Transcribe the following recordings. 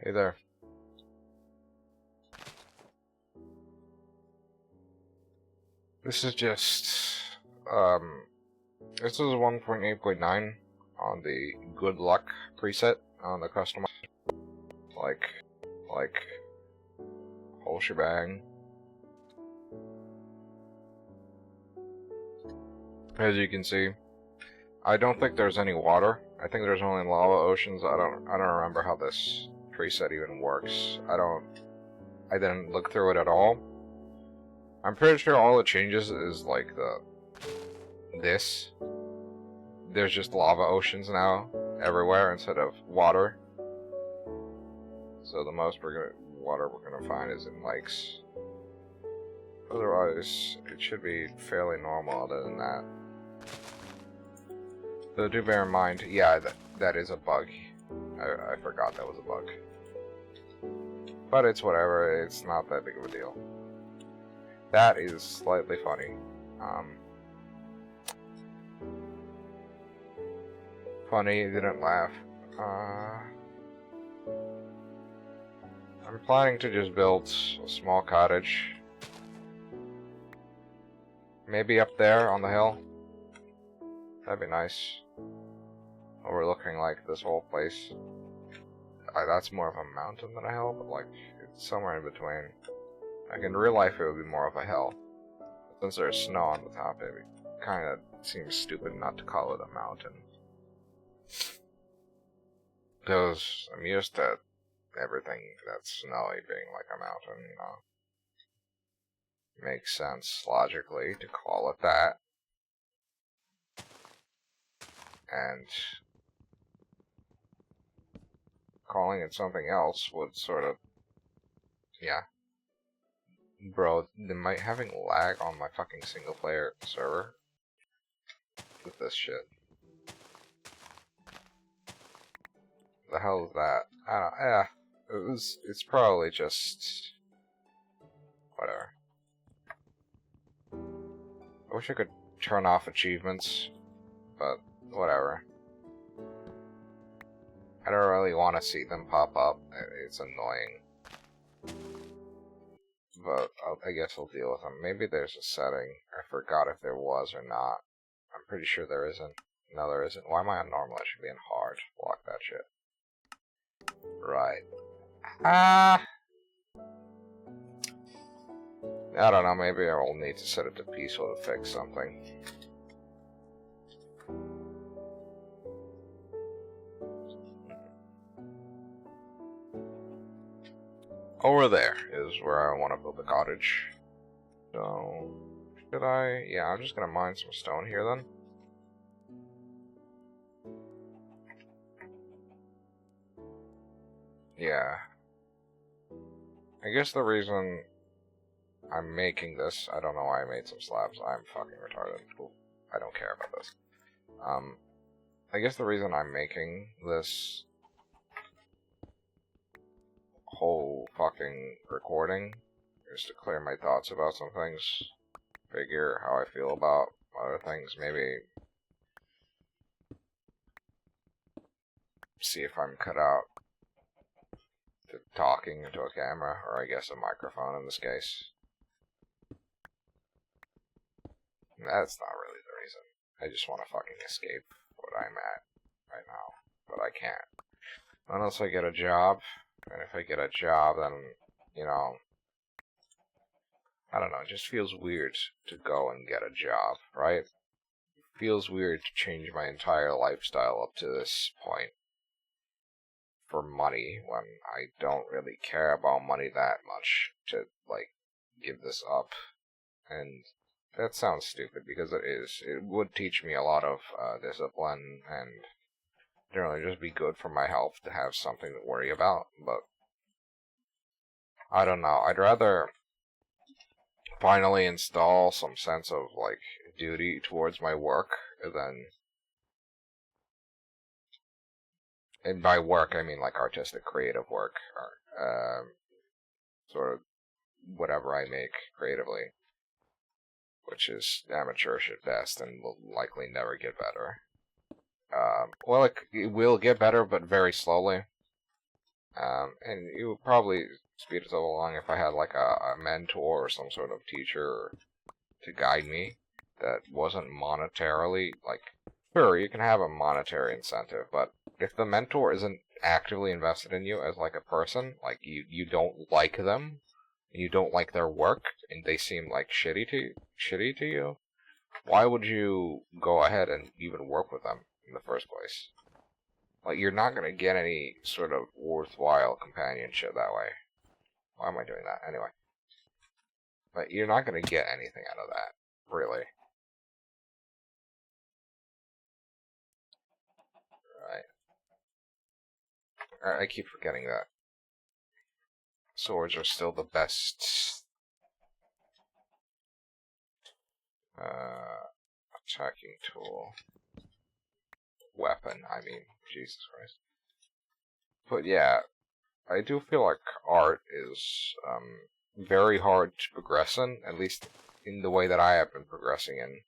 Hey there. This is just, this is 1.8.9 on the good luck preset on the custom, like, whole shebang. As you can see, I don't think there's any water. I think there's only lava oceans. I don't remember how this preset even works. I didn't look through it at all. I'm pretty sure all it changes is like this. There's just lava oceans now everywhere instead of water. So the most water we're gonna find is in lakes. Otherwise, it should be fairly normal other than that. So do bear in mind, yeah, that is a bug. I forgot that was a bug. But it's whatever, it's not that big of a deal. That is slightly funny. Funny, didn't laugh. I'm planning to just build a small cottage. Maybe up there on the hill. That'd be nice. Overlooking like this whole place. That's more of a mountain than a hill, but like it's somewhere in between. Like in real life it would be more of a hill. Since there's snow on the top, it kinda seems stupid not to call it a mountain. Because I'm used to everything that's snowy being like a mountain, you know. Makes sense logically to call it that. And calling it something else would sort of, yeah. Bro, am I having lag on my fucking single player server? With this shit. The hell is that? I don't, it's probably just, whatever. I wish I could turn off achievements, but whatever. I don't really want to see them pop up. It's annoying. But I guess I'll deal with them. Maybe there's a setting. I forgot if there was or not. I'm pretty sure there isn't. No, there isn't. Why am I on normal? I should be in hard. Block that shit. Right. I don't know, maybe I will need to set it to peaceful to fix something. Over there is where I want to build the cottage. So, should I? Yeah, I'm just gonna mine some stone here then. Yeah. I guess the reason I'm making this, I don't know why I made some slabs. I'm fucking retarded. I don't care about this. I guess the reason I'm making this whole fucking recording is to clear my thoughts about some things, figure how I feel about other things, maybe see if I'm cut out to talking into a camera, or I guess a microphone in this case. That's not really the reason. I just want to fucking escape what I'm at right now, but I can't. Unless I get a job, and if I get a job, then, you know, I don't know, it just feels weird to go and get a job, right? It feels weird to change my entire lifestyle up to this point for money when I don't really care about money that much to, like, give this up. And that sounds stupid because it is. It would teach me a lot of discipline and generally just be good for my health to have something to worry about, but I don't know. I'd rather finally install some sense of, like, duty towards my work than... And by work, I mean, like, artistic, creative work, or, sort of whatever I make creatively, which is amateurish at best and will likely never get better. Well, it will get better, but very slowly. And it would probably speed us along if I had like a mentor or some sort of teacher to guide me that wasn't monetarily, like, sure, you can have a monetary incentive, but if the mentor isn't actively invested in you as like a person, like you don't like them, and you don't like their work, and they seem like shitty to you, why would you go ahead and even work with them in the first place? Like, you're not gonna get any sort of worthwhile companionship that way. Why am I doing that? Anyway. But you're not gonna get anything out of that, really. Right. I keep forgetting that. Swords are still the best attacking tool. Weapon, I mean. Jesus Christ. But yeah, I do feel like art is very hard to progress in, at least in the way that I have been progressing in,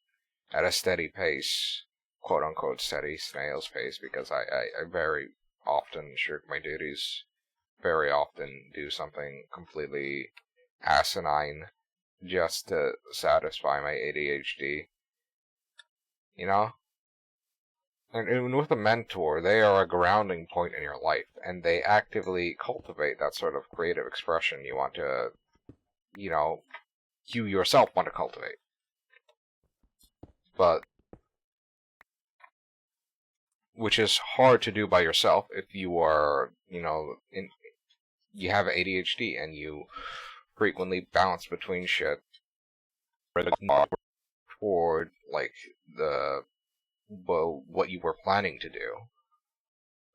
at a steady pace, quote-unquote steady, snail's pace, because I very often shirk my duties, very often do something completely asinine just to satisfy my ADHD, you know? And with a mentor, they are a grounding point in your life, and they actively cultivate that sort of creative expression you want to, you yourself want to cultivate. But, which is hard to do by yourself if you are, you have ADHD and you frequently bounce between shit toward, like, what you were planning to do.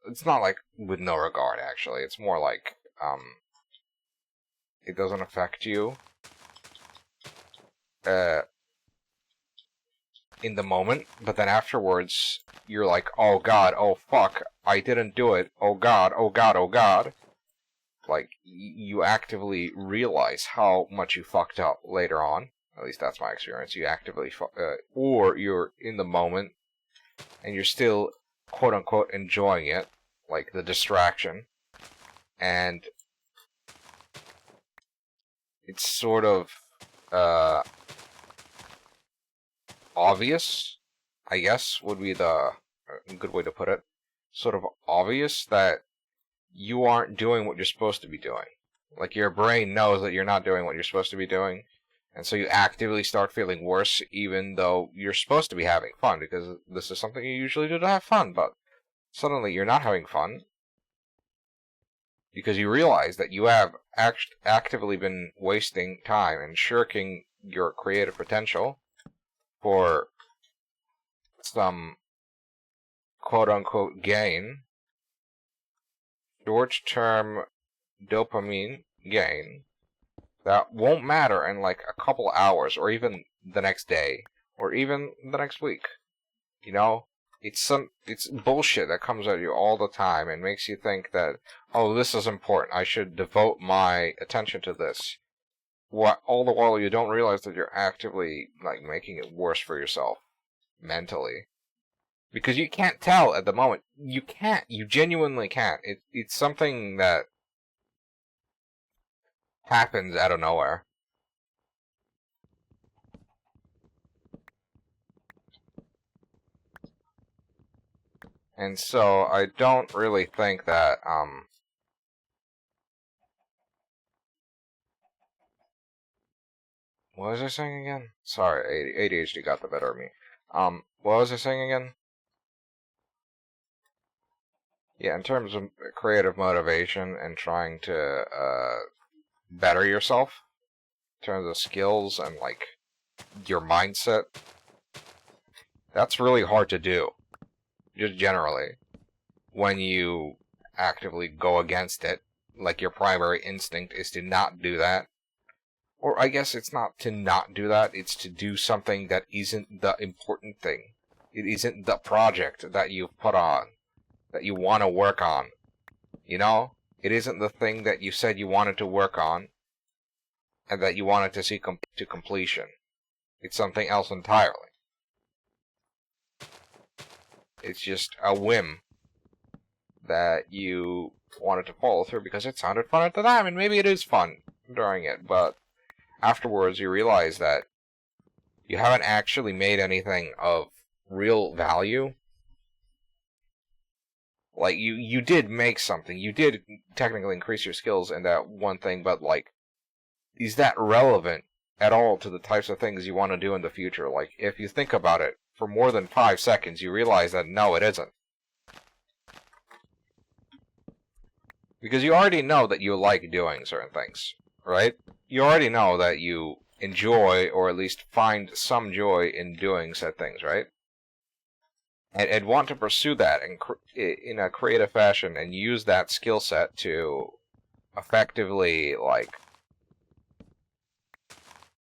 It's not like with no regard, actually. It's more like, it doesn't affect you in the moment, but then afterwards, you're like, oh god, oh fuck, I didn't do it, oh god, oh god, oh god. Like, you actively realize how much you fucked up later on. At least that's my experience. You actively, or you're in the moment, and you're still, quote-unquote, enjoying it, like the distraction, and it's sort of, obvious, I guess, would be the good way to put it. Sort of obvious that you aren't doing what you're supposed to be doing. Like, your brain knows that you're not doing what you're supposed to be doing, and so you actively start feeling worse even though you're supposed to be having fun, because this is something you usually do to have fun, but suddenly you're not having fun because you realize that you have actively been wasting time and shirking your creative potential for some quote-unquote gain, short-term dopamine gain, that won't matter in like a couple hours, or even the next day, or even the next week. You know? It's bullshit that comes at you all the time and makes you think that, oh, this is important, I should devote my attention to this. All the while you don't realize that you're actively, like, making it worse for yourself, mentally. Because you can't tell at the moment. You can't. You genuinely can't. It's something that happens out of nowhere. And so I don't really think that, what was I saying again? Sorry, ADHD got the better of me. What was I saying again? Yeah, in terms of creative motivation and trying to, better yourself, in terms of skills and, like, your mindset, that's really hard to do. Just generally. When you actively go against it, like your primary instinct is to not do that. Or I guess it's not to not do that, it's to do something that isn't the important thing. It isn't the project that you've put on, that you want to work on. You know? It isn't the thing that you said you wanted to work on, and that you wanted to see to completion. It's something else entirely. It's just a whim that you wanted to follow through because it sounded fun at the time, and maybe it is fun during it, but afterwards you realize that you haven't actually made anything of real value. Like, you did make something. You did technically increase your skills in that one thing, but, like, is that relevant at all to the types of things you want to do in the future? Like, if you think about it for more than 5 seconds, you realize that no, it isn't. Because you already know that you like doing certain things, right? You already know that you enjoy, or at least find some joy in doing said things, right? And want to pursue that in a creative fashion and use that skill set to effectively, like,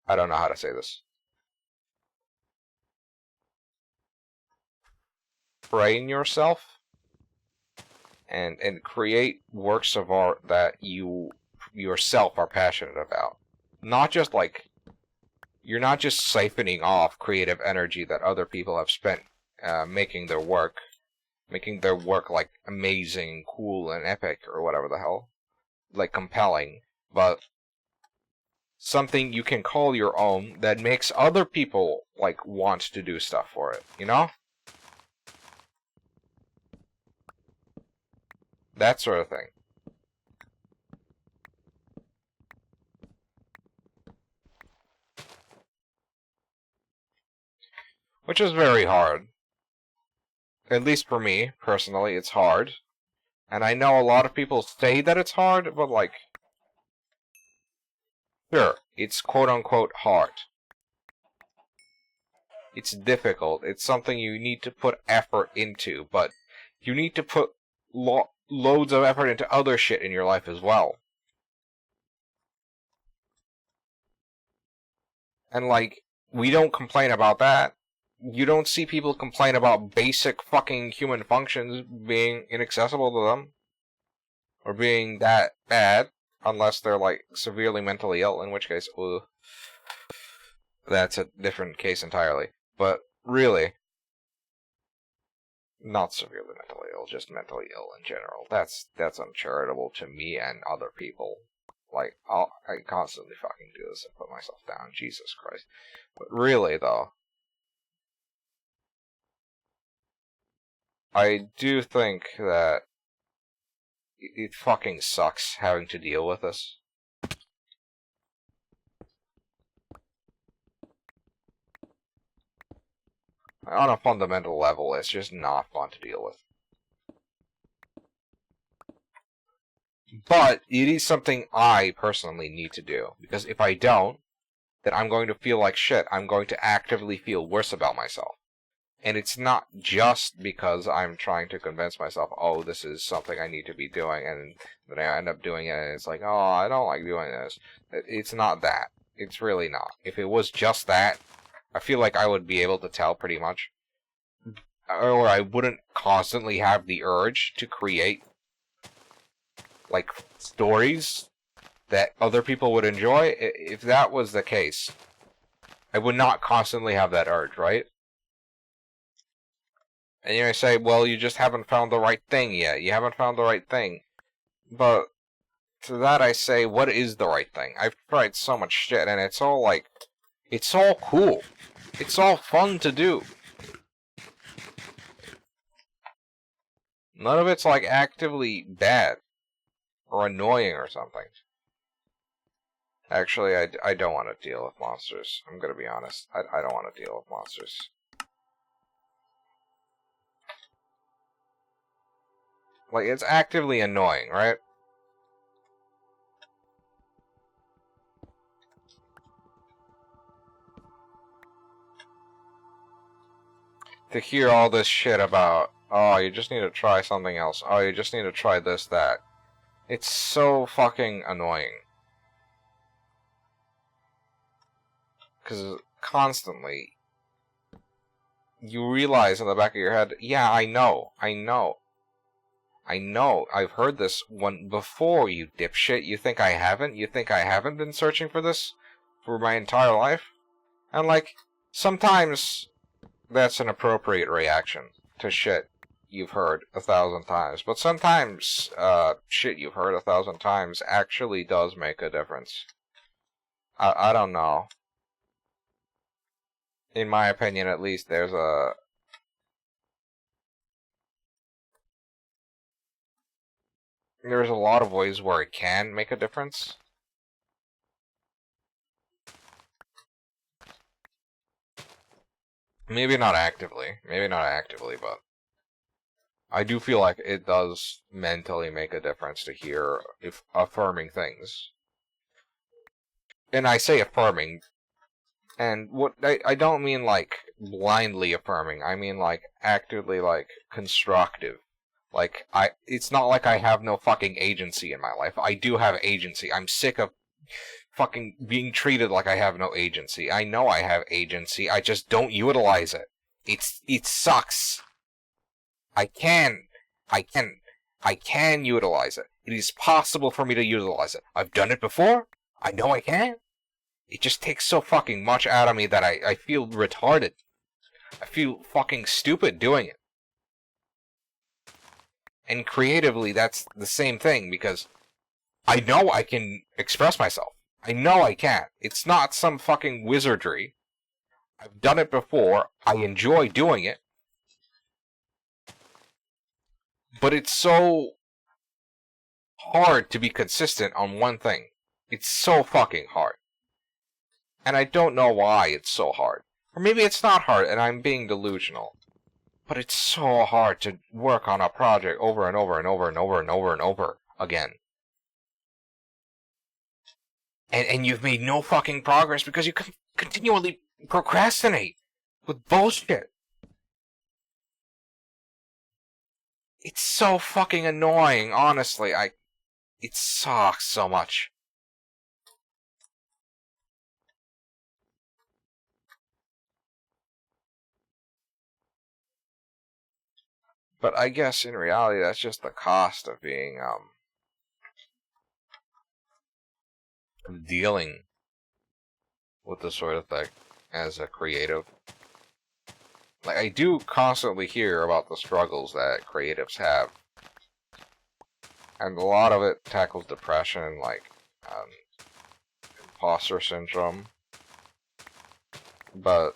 I don't know how to say this. Train yourself and create works of art that you yourself are passionate about. Not just like, you're not just siphoning off creative energy that other people have spent making their work like amazing, cool, and epic, or whatever the hell, like compelling, but something you can call your own that makes other people like want to do stuff for it, you know? That sort of thing. Which is very hard. At least for me, personally, it's hard. And I know a lot of people say that it's hard, but like, sure, it's quote-unquote hard. It's difficult. It's something you need to put effort into, but you need to put loads of effort into other shit in your life as well. And like, we don't complain about that. You don't see people complain about basic fucking human functions being inaccessible to them. Or being that bad. Unless they're, like, severely mentally ill, in which case, that's a different case entirely. But, really, not severely mentally ill, just mentally ill in general. That's uncharitable to me and other people. Like, I constantly fucking do this and put myself down. Jesus Christ. But really, though, I do think that it fucking sucks having to deal with this. On a fundamental level, it's just not fun to deal with. But it is something I personally need to do. Because if I don't, then I'm going to feel like shit. I'm going to actively feel worse about myself. And it's not just because I'm trying to convince myself, oh, this is something I need to be doing, and then I end up doing it, and it's like, oh, I don't like doing this. It's not that. It's really not. If it was just that, I feel like I would be able to tell pretty much. Or I wouldn't constantly have the urge to create, like, stories that other people would enjoy. If that was the case, I would not constantly have that urge, right? And you may say, well, you just haven't found the right thing yet. You haven't found the right thing. But to that I say, what is the right thing? I've tried so much shit, and it's all like, it's all cool. It's all fun to do. None of it's like actively bad or annoying or something. Actually, I don't want to deal with monsters. I'm gonna be honest. I don't want to deal with monsters. Like, it's actively annoying, right? To hear all this shit about, oh, you just need to try something else. Oh, you just need to try this, that. It's so fucking annoying. Because constantly, you realize in the back of your head, yeah, I know. I've heard this one before, you dipshit. You think I haven't? You think I haven't been searching for this for my entire life? And, like, sometimes that's an appropriate reaction to shit. you've heard 1,000 times, but sometimes shit you've heard 1,000 times actually does make a difference. I don't know. In my opinion, at least, there's a lot of ways where it can make a difference. Maybe not actively, but I do feel like it does mentally make a difference to hear affirming things. And I say affirming, and what I don't mean like blindly affirming. I mean like actively like constructive. Like it's not like I have no fucking agency in my life. I do have agency. I'm sick of fucking being treated like I have no agency. I know I have agency. I just don't utilize it. It sucks. I can utilize it. It is possible for me to utilize it. I've done it before. I know I can. It just takes so fucking much out of me that I feel retarded. I feel fucking stupid doing it. And creatively, that's the same thing, because I know I can express myself. I know I can. It's not some fucking wizardry. I've done it before. I enjoy doing it. But it's so hard to be consistent on one thing. It's so fucking hard. And I don't know why it's so hard. Or maybe it's not hard and I'm being delusional. But it's so hard to work on a project over and over and over and over and over and over again. And you've made no fucking progress because you continually procrastinate with bullshit. It's so fucking annoying, honestly. It sucks so much. But I guess in reality, that's just the cost of being, dealing with this sort of thing as a creative. Like, I do constantly hear about the struggles that creatives have. And a lot of it tackles depression, like, imposter syndrome. But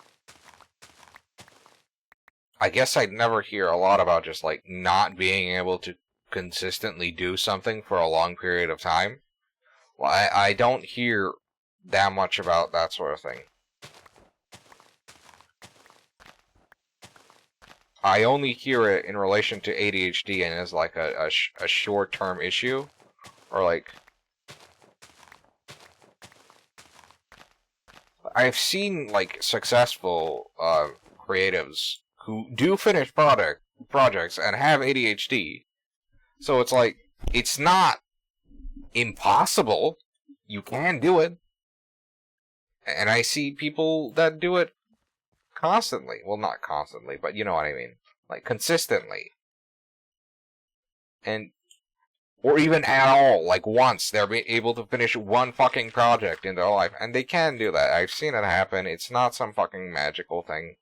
I guess I'd never hear a lot about just, like, not being able to consistently do something for a long period of time. Well, I don't hear that much about that sort of thing. I only hear it in relation to ADHD and as, like, a short-term issue. Or, like, I've seen, like, successful creatives who do finish projects and have ADHD. So it's like, it's not impossible. You can do it. And I see people that do it constantly. Well, not constantly, but you know what I mean. Like, consistently. And, or even at all, like once, they're able to finish one fucking project in their life. And they can do that. I've seen it happen. It's not some fucking magical thing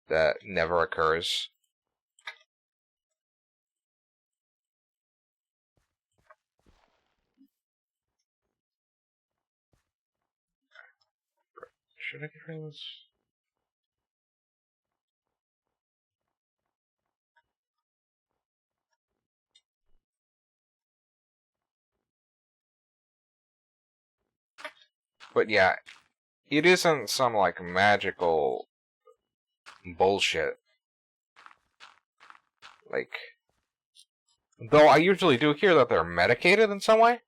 that never occurs. Should I get rid of this? But yeah, it isn't some, like, magical bullshit. Like, though I usually do hear that they're medicated in some way.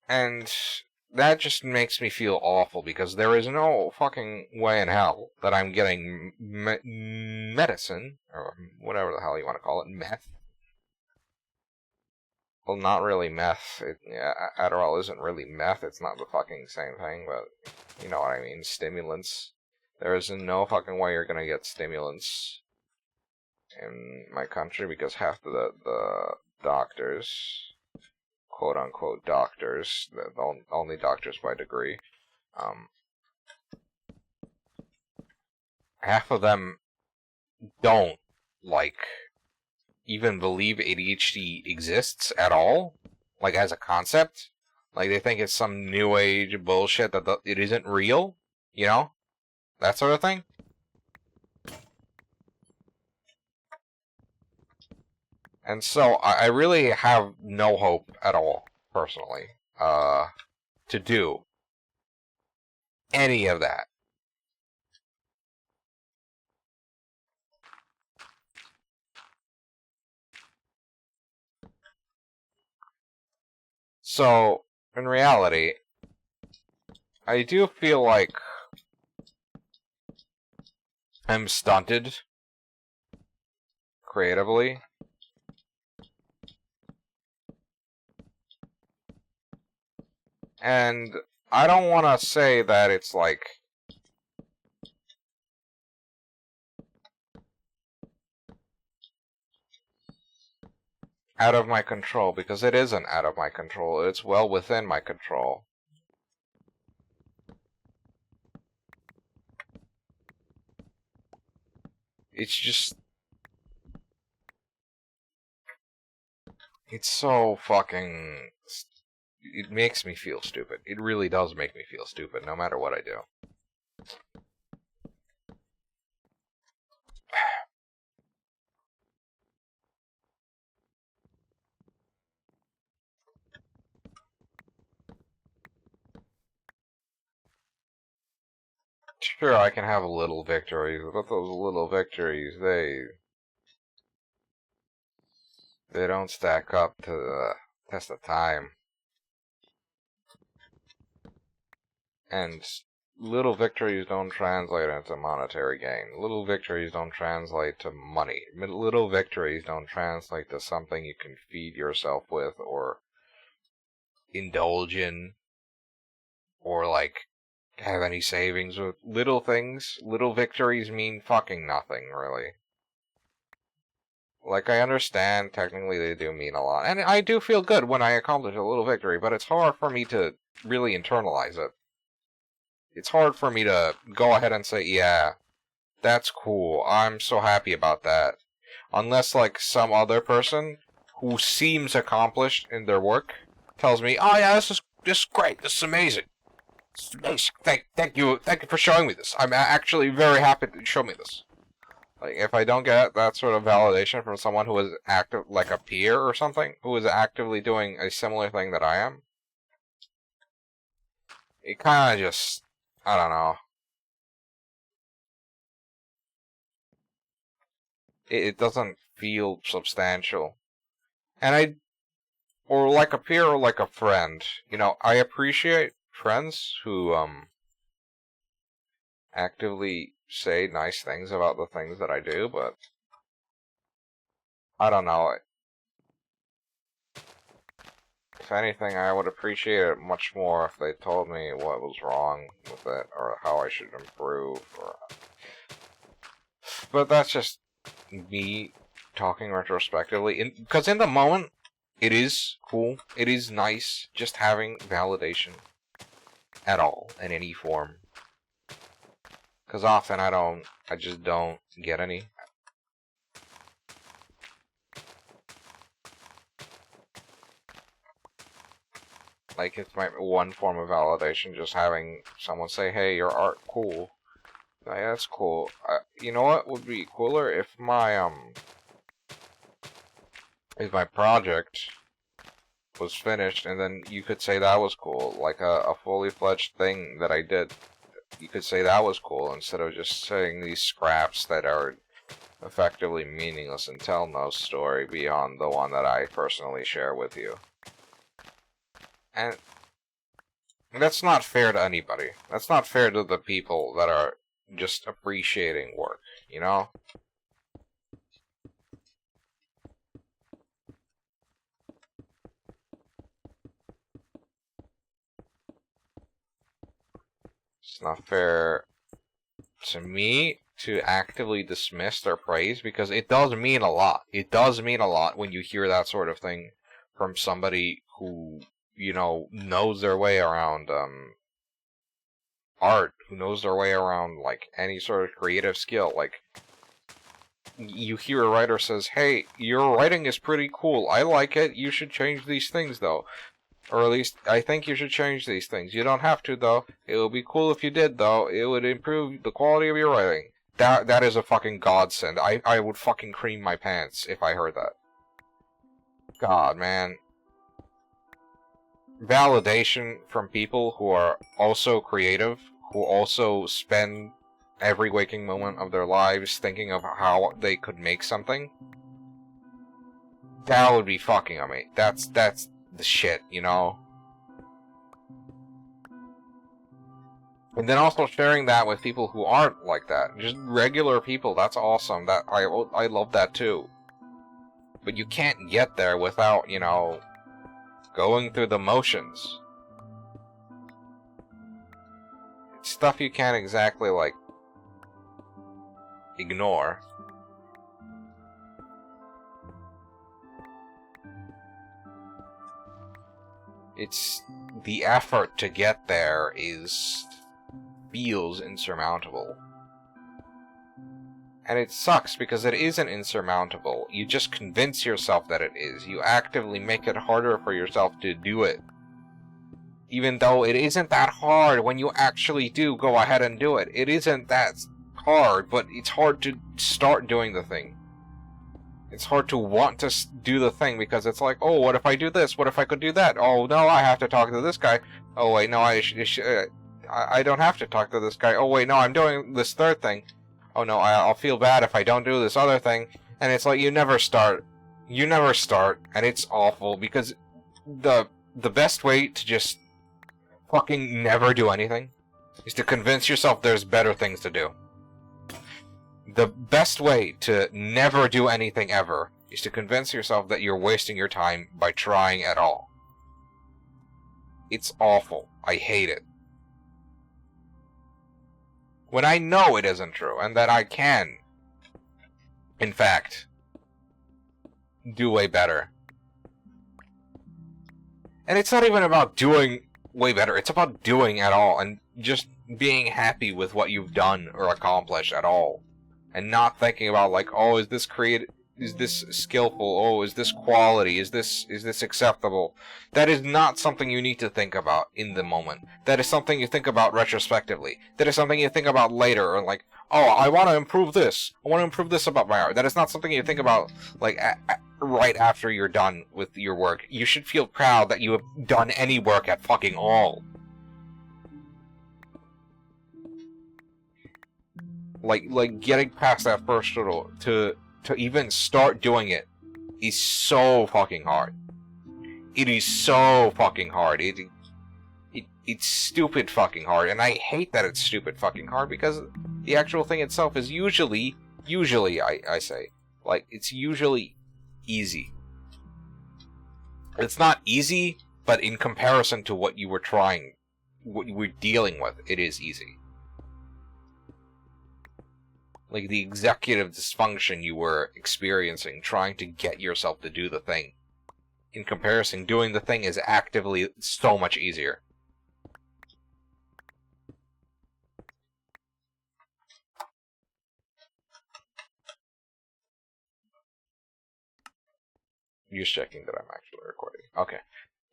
And that just makes me feel awful, because there is no fucking way in hell that I'm getting medicine, or whatever the hell you want to call it, meth. Well, not really meth. Adderall isn't really meth. It's not the fucking same thing, but you know what I mean. Stimulants. There is no fucking way you're gonna get stimulants in my country, because half the doctors, quote unquote doctors, the only doctors by degree, half of them don't, like, even believe ADHD exists at all, like, as a concept. Like, they think it's some new age bullshit that it isn't real, you know? That sort of thing. And so, I really have no hope at all, personally, to do any of that. So, in reality, I do feel like I'm stunted creatively. And I don't want to say that it's like out of my control, because it isn't out of my control. It's well within my control. It's just... it's so fucking... it makes me feel stupid. It really does make me feel stupid, no matter what I do. Sure, I can have little victories, but those little victories, they don't stack up to the test of time. And little victories don't translate into monetary gain. Little victories don't translate to money. Little victories don't translate to something you can feed yourself with or indulge in or, like, have any savings with. Little things, little victories mean fucking nothing, really. Like, I understand technically they do mean a lot. And I do feel good when I accomplish a little victory, but it's hard for me to really internalize it. It's hard for me to go ahead and say, yeah, that's cool, I'm so happy about that. Unless, like, some other person who seems accomplished in their work tells me, oh yeah, this is great, this is amazing. This is amazing. Thank you for showing me this. I'm actually very happy that you showed me this. Like, if I don't get that sort of validation from someone who is active, like a peer or something, who is actively doing a similar thing that I am, it kind of just, I don't know. It doesn't feel substantial. And or like a peer or like a friend, I appreciate friends who, actively say nice things about the things that I do, but I don't know. If anything, I would appreciate it much more if they told me what was wrong with it, or how I should improve, But that's just me talking retrospectively, because in the moment, it is cool, it is nice, just having validation at all, in any form. Because often I just don't get any. Like, it's my one form of validation, just having someone say, hey, your art cool. Like, that's cool. You know what would be cooler? If my project was finished, and then you could say that was cool. Like, a fully fledged thing that I did. You could say that was cool, instead of just saying these scraps that are effectively meaningless and tell no story beyond the one that I personally share with you. And that's not fair to anybody. That's not fair to the people that are just appreciating work, you know? It's not fair to me to actively dismiss their praise, because it does mean a lot. It does mean a lot when you hear that sort of thing from somebody who, knows their way around, art, who knows their way around, like, any sort of creative skill. Like, you hear a writer says, hey, your writing is pretty cool, I like it, you should change these things though. Or at least, I think you should change these things. You don't have to, though. It would be cool if you did, though. It would improve the quality of your writing. That is a fucking godsend. I would fucking cream my pants if I heard that. God, man. Validation from people who are also creative, who also spend every waking moment of their lives thinking of how they could make something. That would be fucking amazing. That's the shit, you know? And then also sharing that with people who aren't like that. Just regular people, that's awesome. That I love that too. But you can't get there without, you know, going through the motions. It's stuff you can't exactly, like, ignore. It's the effort to get there feels insurmountable. And it sucks because it isn't insurmountable. You just convince yourself that it is. You actively make it harder for yourself to do it. Even though it isn't that hard when you actually do go ahead and do it. It isn't that hard, but it's hard to start doing the thing. It's hard to want to do the thing because it's like, oh, what if I do this? What if I could do that? Oh, no, I have to talk to this guy. Oh, wait, no, I don't have to talk to this guy. Oh, wait, no, I'm doing this third thing. Oh, no, I'll feel bad if I don't do this other thing. And it's like, you never start. You never start, and it's awful because the best way to just fucking never do anything is to convince yourself there's better things to do. The best way to never do anything ever is to convince yourself that you're wasting your time by trying at all. It's awful. I hate it. When I know it isn't true, and that I can, in fact, do way better. And it's not even about doing way better, it's about doing at all, and just being happy with what you've done or accomplished at all. And not thinking about, like, oh, is this creative? Is this skillful? Oh, is this quality? Is this acceptable? That is not something you need to think about in the moment. That is something you think about retrospectively. That is something you think about later, or like, oh, I want to improve this. I want to improve this about my art. That is not something you think about, like, right after you're done with your work. You should feel proud that you have done any work at fucking all. Like getting past that first hurdle to even start doing it is so fucking hard. It is so fucking hard. It's stupid fucking hard, and I hate that it's stupid fucking hard because the actual thing itself is usually I say, like, it's usually easy. It's not easy, but in comparison to what you were trying, what you were dealing with, it is easy. Like the executive dysfunction you were experiencing trying to get yourself to do the thing. In comparison, doing the thing is actively so much easier. Just checking that I'm actually recording. Okay.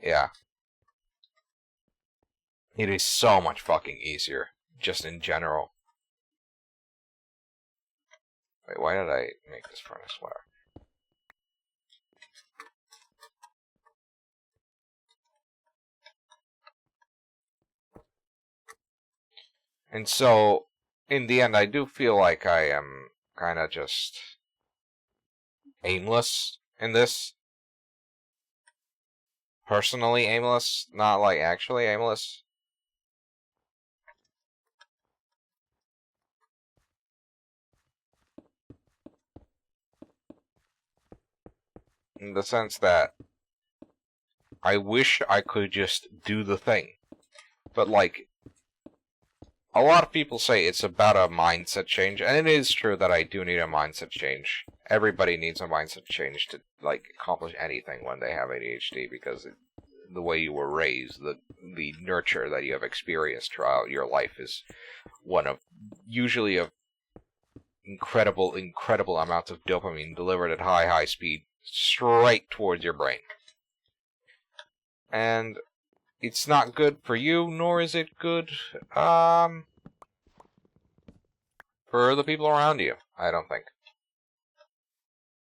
Yeah. It is so much fucking easier, just in general. Wait, why did I make this furnace? Whatever. And so, in the end, I do feel like I am kind of just aimless in this. Personally aimless, not like actually aimless. In the sense that I wish I could just do the thing. But, like, a lot of people say it's about a mindset change, and it is true that I do need a mindset change. Everybody needs a mindset change to, like, accomplish anything when they have ADHD, because the way you were raised, the nurture that you have experienced throughout your life is one of, usually of incredible amounts of dopamine delivered at high speed straight towards your brain. And it's not good for you, nor is it good, for the people around you, I don't think.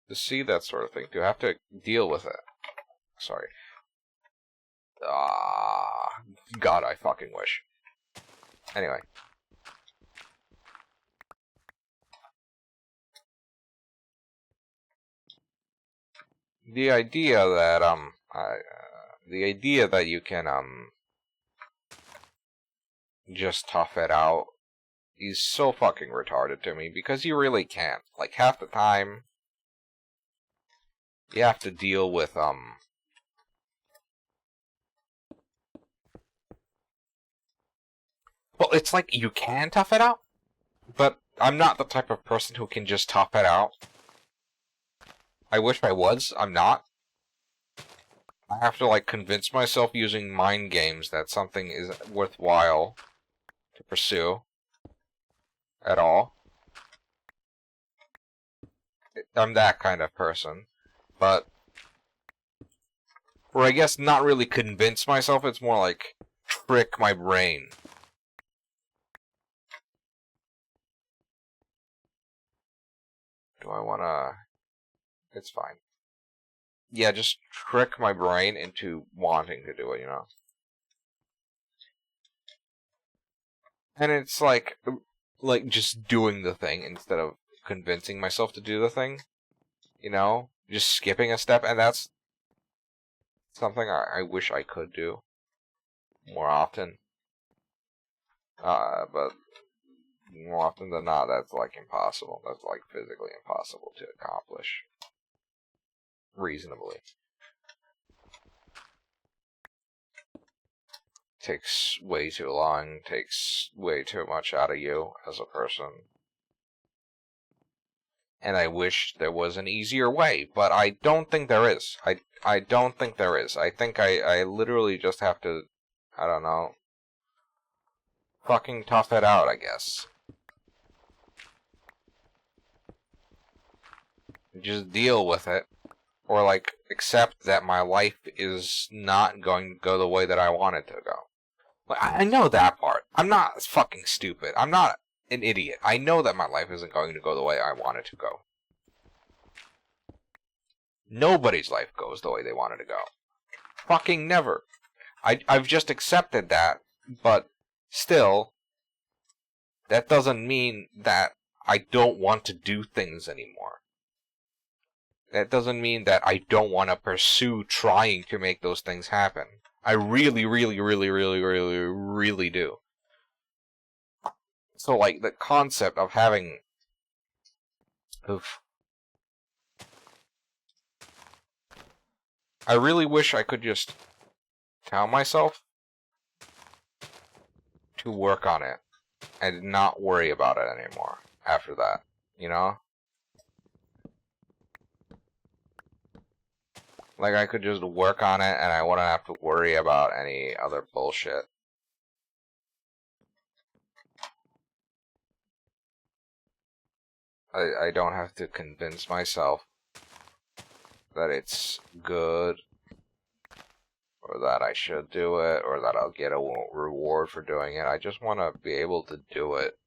To see that sort of thing, to have to deal with it. Sorry. God, I fucking wish. Anyway. The idea that you can, just tough it out is so fucking retarded to me, because you really can't. Like, half the time, you have to deal with, well, it's like, you can tough it out, but I'm not the type of person who can just tough it out. I wish I was, I'm not. I have to, like, convince myself using mind games that something is worthwhile to pursue at all. I'm that kind of person. But, or I guess not really convince myself, it's more like trick my brain. Do I wanna... It's fine. Yeah, just trick my brain into wanting to do it, you know? And it's like just doing the thing instead of convincing myself to do the thing. You know? Just skipping a step, and that's something I wish I could do more often. But more often than not, that's like impossible. That's like physically impossible to accomplish. Reasonably. Takes way too long, takes way too much out of you as a person. And I wish there was an easier way, but I don't think there is. I don't think there is. I think I literally just have to, I don't know, fucking tough it out, I guess. Just deal with it. Or, like, accept that my life is not going to go the way that I want it to go. Like, I know that part. I'm not fucking stupid. I'm not an idiot. I know that my life isn't going to go the way I want it to go. Nobody's life goes the way they want it to go. Fucking never. I've just accepted that, but still, that doesn't mean that I don't want to do things anymore. That doesn't mean that I don't want to pursue trying to make those things happen. I really do. So, like, the concept of having... I really wish I could just tell myself to work on it and not worry about it anymore after that, you know? Like, I could just work on it and I wouldn't have to worry about any other bullshit. I don't have to convince myself that it's good, or that I should do it, or that I'll get a reward for doing it. I just want to be able to do it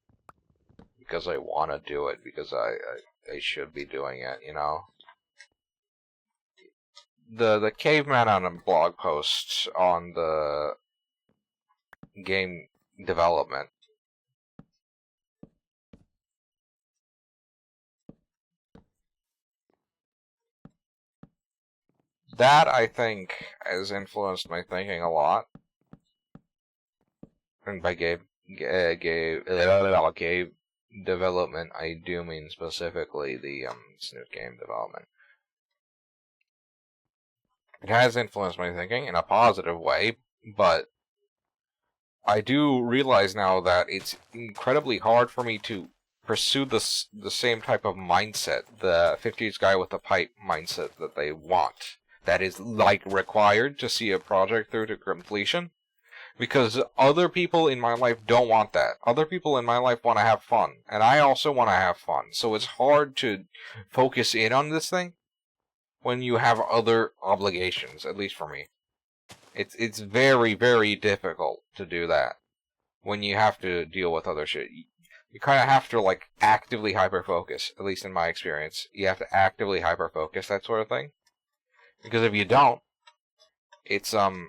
because I want to do it, because I should be doing it, you know? The caveman on a blog post on the game development. That, I think, has influenced my thinking a lot. And by game development, I do mean specifically the Snoot game development. It has influenced my thinking in a positive way, but I do realize now that it's incredibly hard for me to pursue the same type of mindset, the 50s guy with the pipe mindset that they want. That is, like, required to see a project through to completion. Because other people in my life don't want that. Other people in my life want to have fun, and I also want to have fun. So it's hard to focus in on this thing when you have other obligations, at least for me. It's very, very difficult to do that when you have to deal with other shit. You kind of have to, like, actively hyper-focus, at least in my experience. You have to actively hyper-focus, that sort of thing. Because if you don't, it's gonna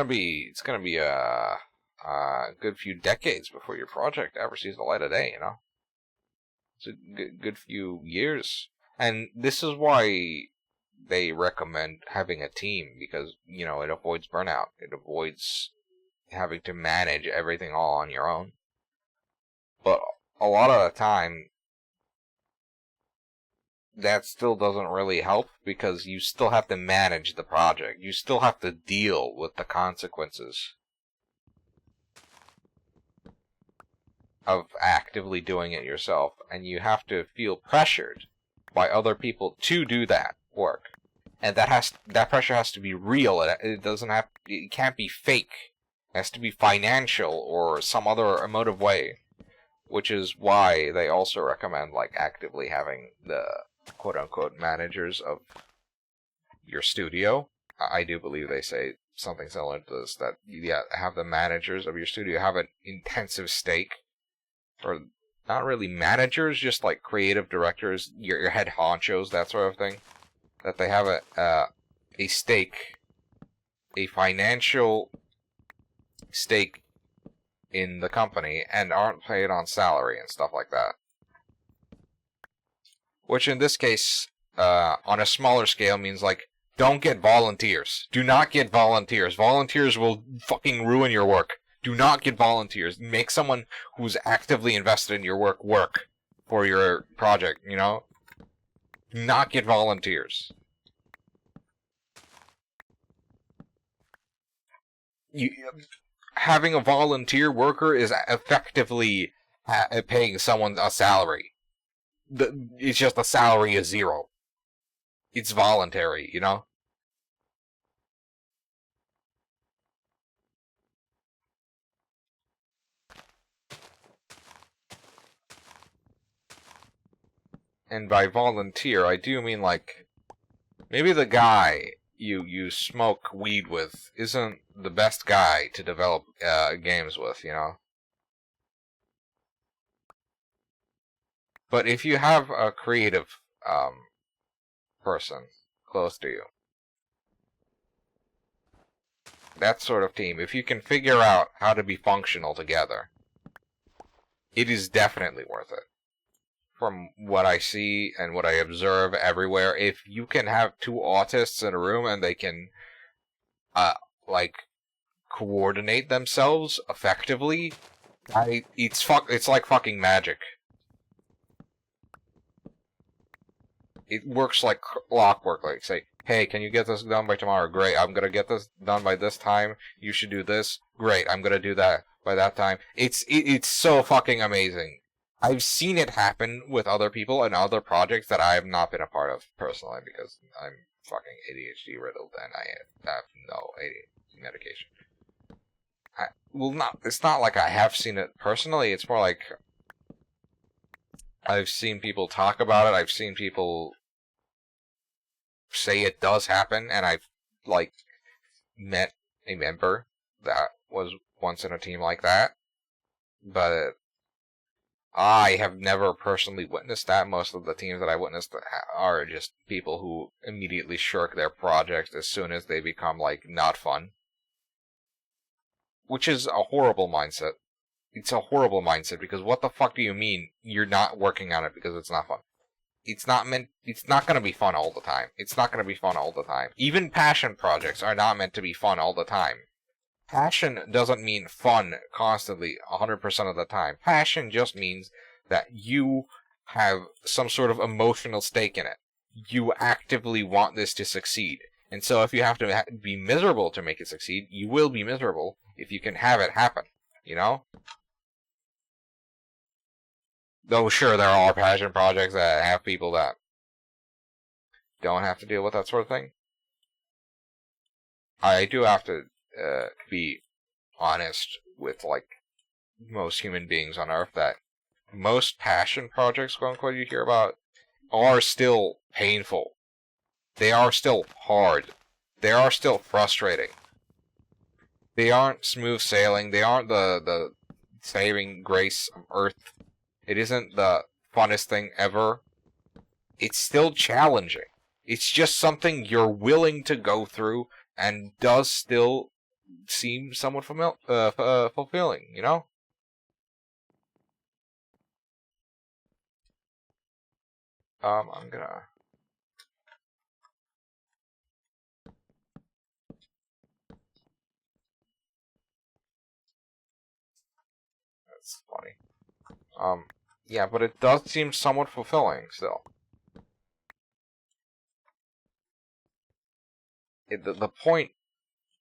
be a good few decades before your project ever sees the light of day, you know? It's a good few years. And this is why they recommend having a team, because, you know, it avoids burnout. It avoids having to manage everything all on your own. But a lot of the time, that still doesn't really help, because you still have to manage the project. You still have to deal with the consequences of actively doing it yourself, and you have to feel pressured by other people to do that work. And that pressure has to be real. It can't be fake. It has to be financial or some other emotive way, which is why they also recommend, like, actively having the quote-unquote managers of your studio. I do believe they say something similar to this, that, yeah, have the managers of your studio have an intensive stake, or not really managers, just like creative directors, your head honchos, that sort of thing, that they have a stake, a financial stake in the company, and aren't paid on salary and stuff like that. Which in this case, on a smaller scale, means, like, don't get volunteers. Do not get volunteers. Volunteers will fucking ruin your work. Do not get volunteers. Make someone who's actively invested in your work for your project, you know? Do not get volunteers. Having a volunteer worker is effectively paying someone a salary. It's just the salary is zero. It's voluntary, you know? And by volunteer, I do mean, like, maybe the guy you smoke weed with isn't the best guy to develop games with, you know? But if you have a creative person close to you, that sort of team, if you can figure out how to be functional together, it is definitely worth it. From what I see and what I observe everywhere, if you can have two autists in a room and they can, like, coordinate themselves effectively, it's like fucking magic. It works like clockwork. Like, say, hey, can you get this done by tomorrow? Great, I'm gonna get this done by this time. You should do this. Great, I'm gonna do that by that time. It's so fucking amazing. I've seen it happen with other people and other projects that I have not been a part of personally, because I'm fucking ADHD riddled and I have no ADHD medication. It's not like I have seen it personally. It's more like I've seen people talk about it. I've seen people say it does happen, and I've, like, met a member that was once in a team like that. But I have never personally witnessed that. Most of the teams that I witnessed are just people who immediately shirk their projects as soon as they become, like, not fun. Which is a horrible mindset. It's a horrible mindset, because what the fuck do you mean you're not working on it because it's not fun? It's not gonna be fun all the time. It's not gonna be fun all the time. Even passion projects are not meant to be fun all the time. Passion doesn't mean fun constantly 100% of the time. Passion just means that you have some sort of emotional stake in it. You actively want this to succeed. And so if you have to be miserable to make it succeed, you will be miserable if you can have it happen. You know? Though sure, there are passion projects that have people that don't have to deal with that sort of thing. I do have to be honest with, like, most human beings on Earth that most passion projects, quote unquote, you hear about are still painful. They are still hard. They are still frustrating. They aren't smooth sailing. They aren't the saving grace of Earth. It isn't the funnest thing ever. It's still challenging. It's just something you're willing to go through and does still seem somewhat fulfilling, you know? I'm gonna... That's funny. Yeah, but it does seem somewhat fulfilling still. The point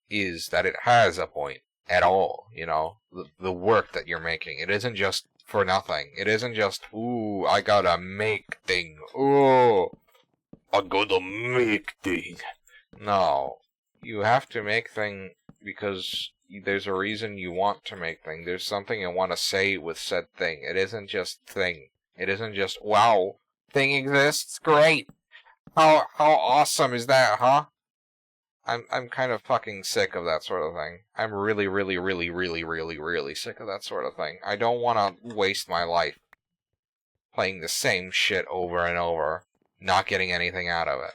is that it has a point at all, you know? The work that you're making. It isn't just for nothing. It isn't just, ooh, I gotta make thing. Ooh, I gotta make thing. No. You have to make thing because there's a reason you want to make thing. There's something you want to say with said thing. It isn't just thing. It isn't just, wow, thing exists? Great! How awesome is that, huh? I'm kind of fucking sick of that sort of thing. I'm really, really, really, really, really, really sick of that sort of thing. I don't want to waste my life playing the same shit over and over, not getting anything out of it.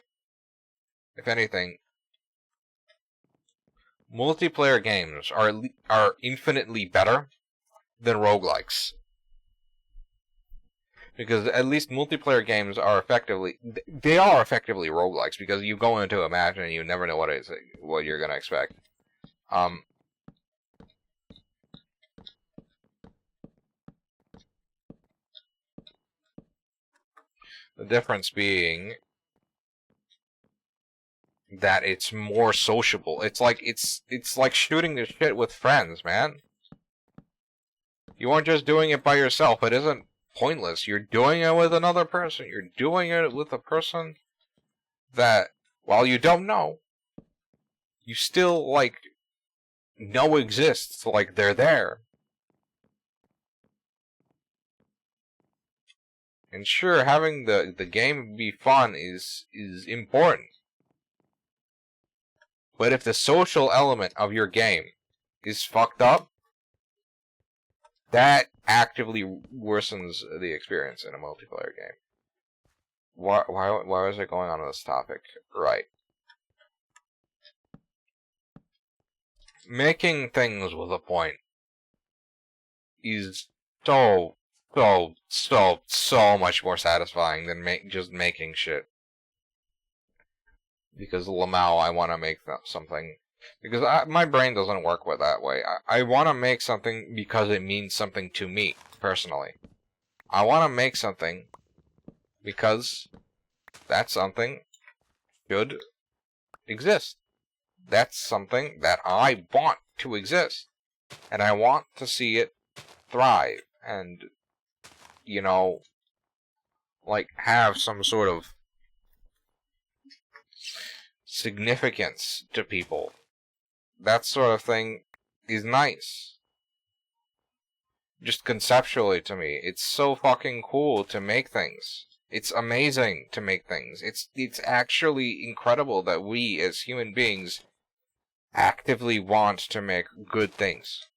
If anything, multiplayer games are infinitely better than roguelikes. Because at least multiplayer games are effectively roguelikes, because you go into a match and you never know what you're gonna expect. The difference being that it's more sociable. It's like shooting the shit with friends, man. You aren't just doing it by yourself. It isn't pointless. You're doing it with another person. You're doing it with a person that, while you don't know, you still, like, know exists. Like, they're there. And sure, having the game be fun is important. But if the social element of your game is fucked up, that actively worsens the experience in a multiplayer game. Why was I going on this topic? Right. Making things with a point is so much more satisfying than just making shit. Because Lamau, I want to make something. Because my brain doesn't work with that way. I want to make something because it means something to me, personally. I want to make something because that something should exist. That's something that I want to exist. And I want to see it thrive. And, you know, like, have some sort of significance to people. That sort of thing is nice. Just conceptually to me, it's so fucking cool to make things. It's amazing to make things. It's actually incredible that we as human beings actively want to make good things.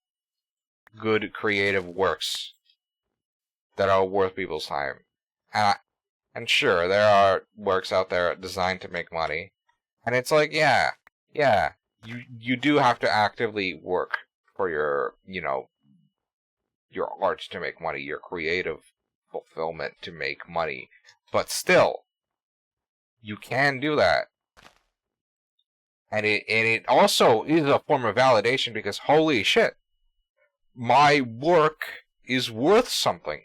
Good creative works that are worth people's time. And sure, there are works out there designed to make money. And it's like, yeah, you do have to actively work for your, you know, your art to make money, your creative fulfillment to make money. But still, you can do that. And it also is a form of validation because, holy shit, my work is worth something.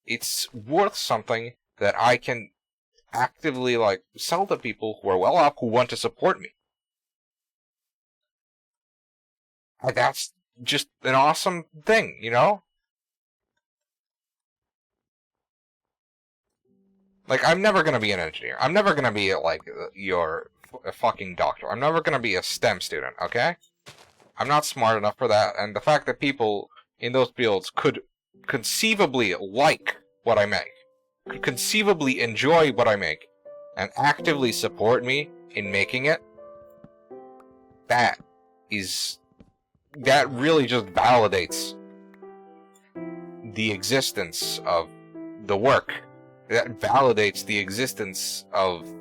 It's worth something that I can actively, like, sell to people who are well off, who want to support me. And that's just an awesome thing, you know? Like, I'm never gonna be an engineer. I'm never gonna be, like, your a fucking doctor. I'm never gonna be a STEM student, okay? I'm not smart enough for that, and the fact that people in those fields could conceivably like what I make, could conceivably enjoy what I make, and actively support me in making it, that really just validates the existence of the work. That validates the existence of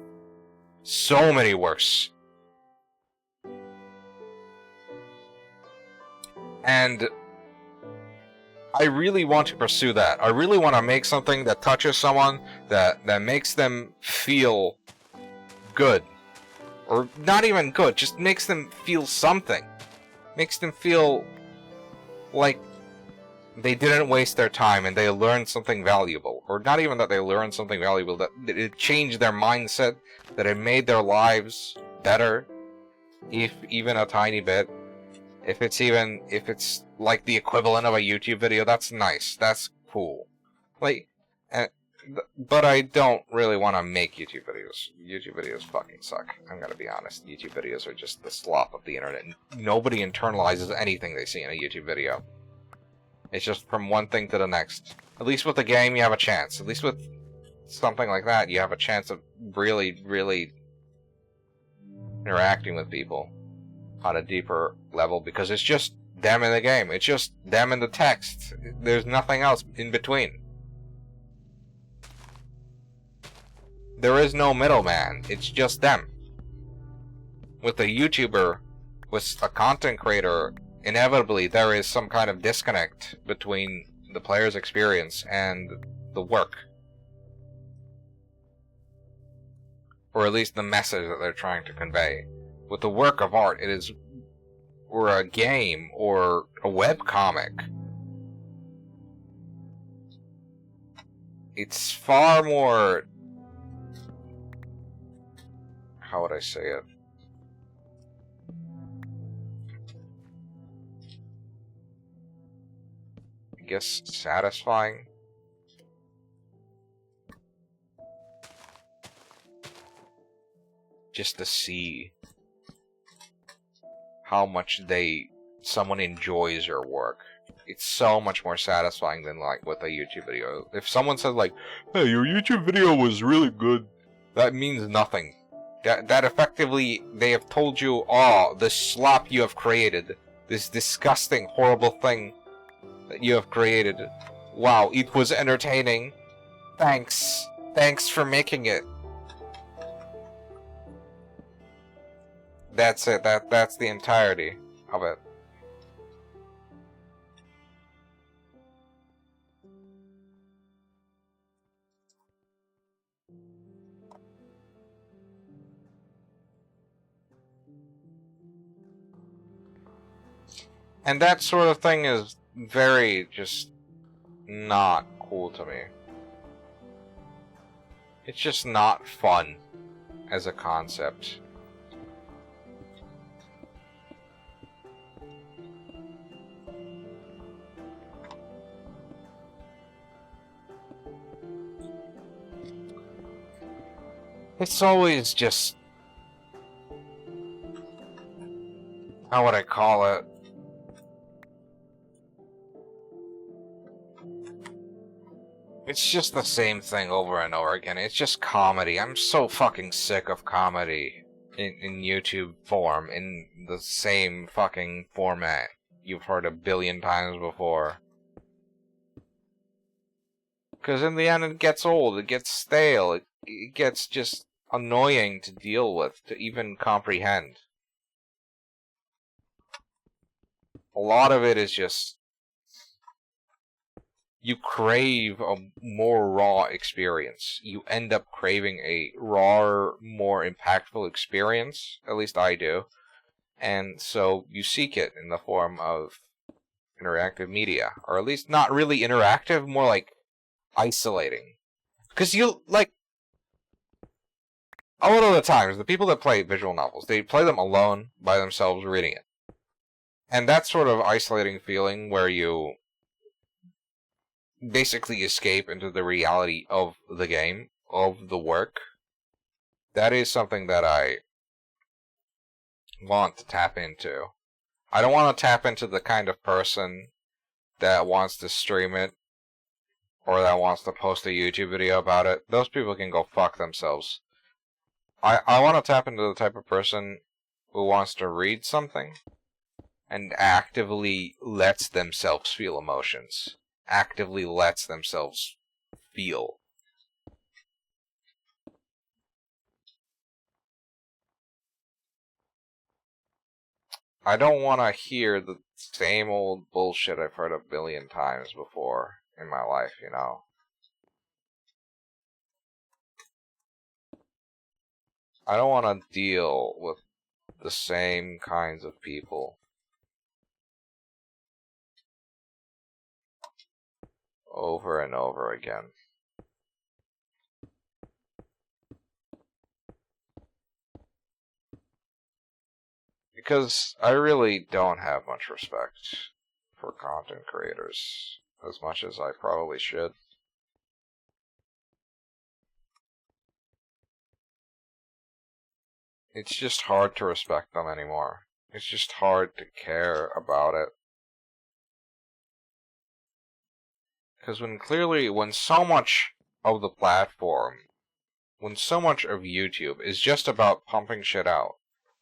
so many works. And I really want to pursue that. I really want to make something that touches someone, that makes them feel good. Or not even good, just makes them feel something. Makes them feel like they didn't waste their time and they learned something valuable. Or not even that they learned something valuable, that it changed their mindset, that it made their lives better, if even a tiny bit. If it's like the equivalent of a YouTube video, that's nice. That's cool. Like, but I don't really want to make YouTube videos. YouTube videos fucking suck. I'm gonna be honest. YouTube videos are just the slop of the internet. Nobody internalizes anything they see in a YouTube video. It's just from one thing to the next. At least with the game, you have a chance. At least with something like that, you have a chance of really, really interacting with people on a deeper level, because it's just them in the game. It's just them in the text. There's nothing else in between. There is no middleman. It's just them. With a YouTuber, with a content creator, inevitably there is some kind of disconnect between the player's experience and the work. Or at least the message that they're trying to convey. With the work of art, or a game, or a webcomic, it's far more, how would I say it? I guess satisfying? Just to see how much someone enjoys your work. It's so much more satisfying than like with a YouTube video. If someone says like, "Hey, your YouTube video was really good," that means nothing. That effectively they have told you, "Oh, the slop you have created, this disgusting, horrible thing that you have created. Wow, it was entertaining. Thanks for making it." That's it. That's the entirety of it. And that sort of thing is very just not cool to me. It's just not fun as a concept. It's always just, how would I call it? It's just the same thing over and over again. It's just comedy. I'm so fucking sick of comedy in YouTube form, in the same fucking format you've heard a billion times before. Because in the end it gets old, it gets stale, it gets just annoying to deal with, to even comprehend. A lot of it is just, you crave a more raw experience. You end up craving a rawer, more impactful experience. At least I do. And so you seek it in the form of interactive media. Or at least not really interactive, more like isolating. Because you, like, a lot of the times, the people that play visual novels, they play them alone, by themselves, reading it. And that sort of isolating feeling where you basically escape into the reality of the game, of the work, that is something that I want to tap into. I don't want to tap into the kind of person that wants to stream it or that wants to post a YouTube video about it. Those people can go fuck themselves. I want to tap into the type of person who wants to read something and actively lets themselves feel emotions. Actively lets themselves feel. I don't want to hear the same old bullshit I've heard a billion times before in my life, you know? I don't want to deal with the same kinds of people over and over again. Because I really don't have much respect for content creators, as much as I probably should. It's just hard to respect them anymore. It's just hard to care about it. Because when so much of the platform, when so much of YouTube is just about pumping shit out,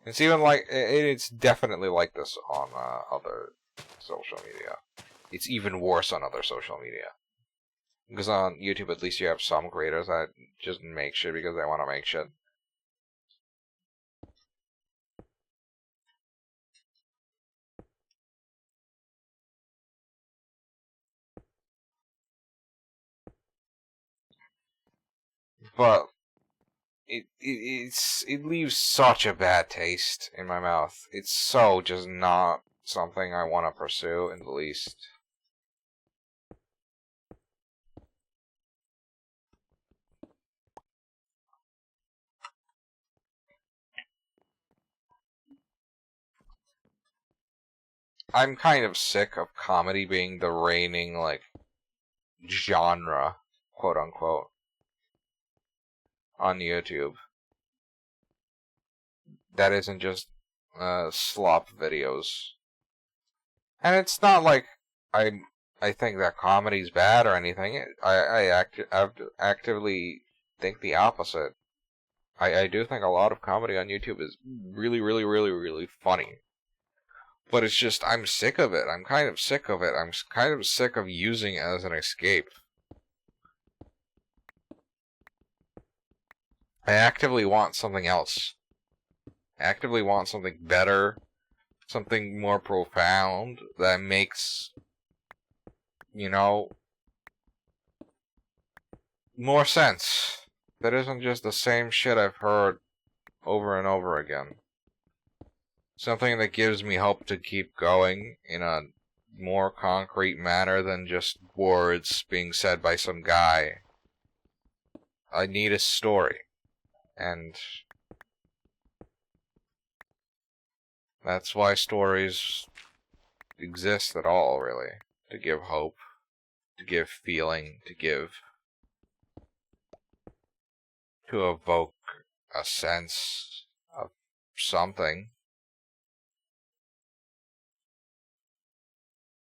it's even like, it's definitely like this on other social media. It's even worse on other social media. Because on YouTube, at least you have some creators that just make shit because they want to make shit. But it leaves such a bad taste in my mouth. It's so just not something I want to pursue in the least. I'm kind of sick of comedy being the reigning, like, genre, quote unquote, on YouTube. That isn't just slop videos. And it's not like I I think that comedy's bad or anything. I actively think the opposite. I do think a lot of comedy on YouTube is really, really, really, really funny. But it's just, I'm sick of it. I'm kind of sick of it. I'm kind of sick of using it as an escape. I actively want something else. I actively want something better. Something more profound that makes, you know, more sense. That isn't just the same shit I've heard over and over again. Something that gives me hope to keep going in a more concrete manner than just words being said by some guy. I need a story. And that's why stories exist at all, really. To give hope, to give feeling, to evoke a sense of something.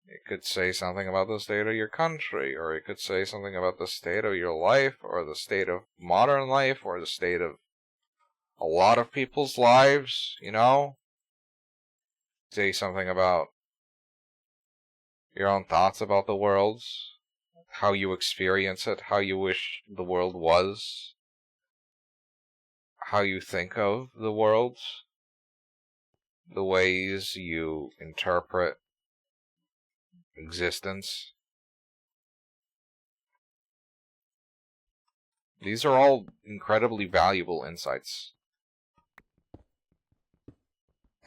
It could say something about the state of your country, or it could say something about the state of your life, or the state of modern life, or the state of a lot of people's lives, you know? Say something about your own thoughts about the world, how you experience it, how you wish the world was, how you think of the world, the ways you interpret existence. These are all incredibly valuable insights.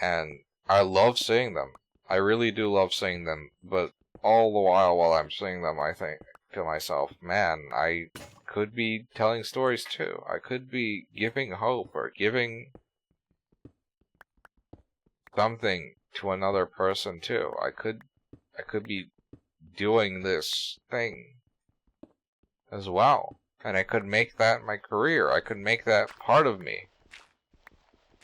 And I love seeing them. I really do love seeing them, but all the while I'm seeing them, I think to myself, man, I could be telling stories too. I could be giving hope or giving something to another person too. I could be doing this thing as well. And I could make that my career. I could make that part of me.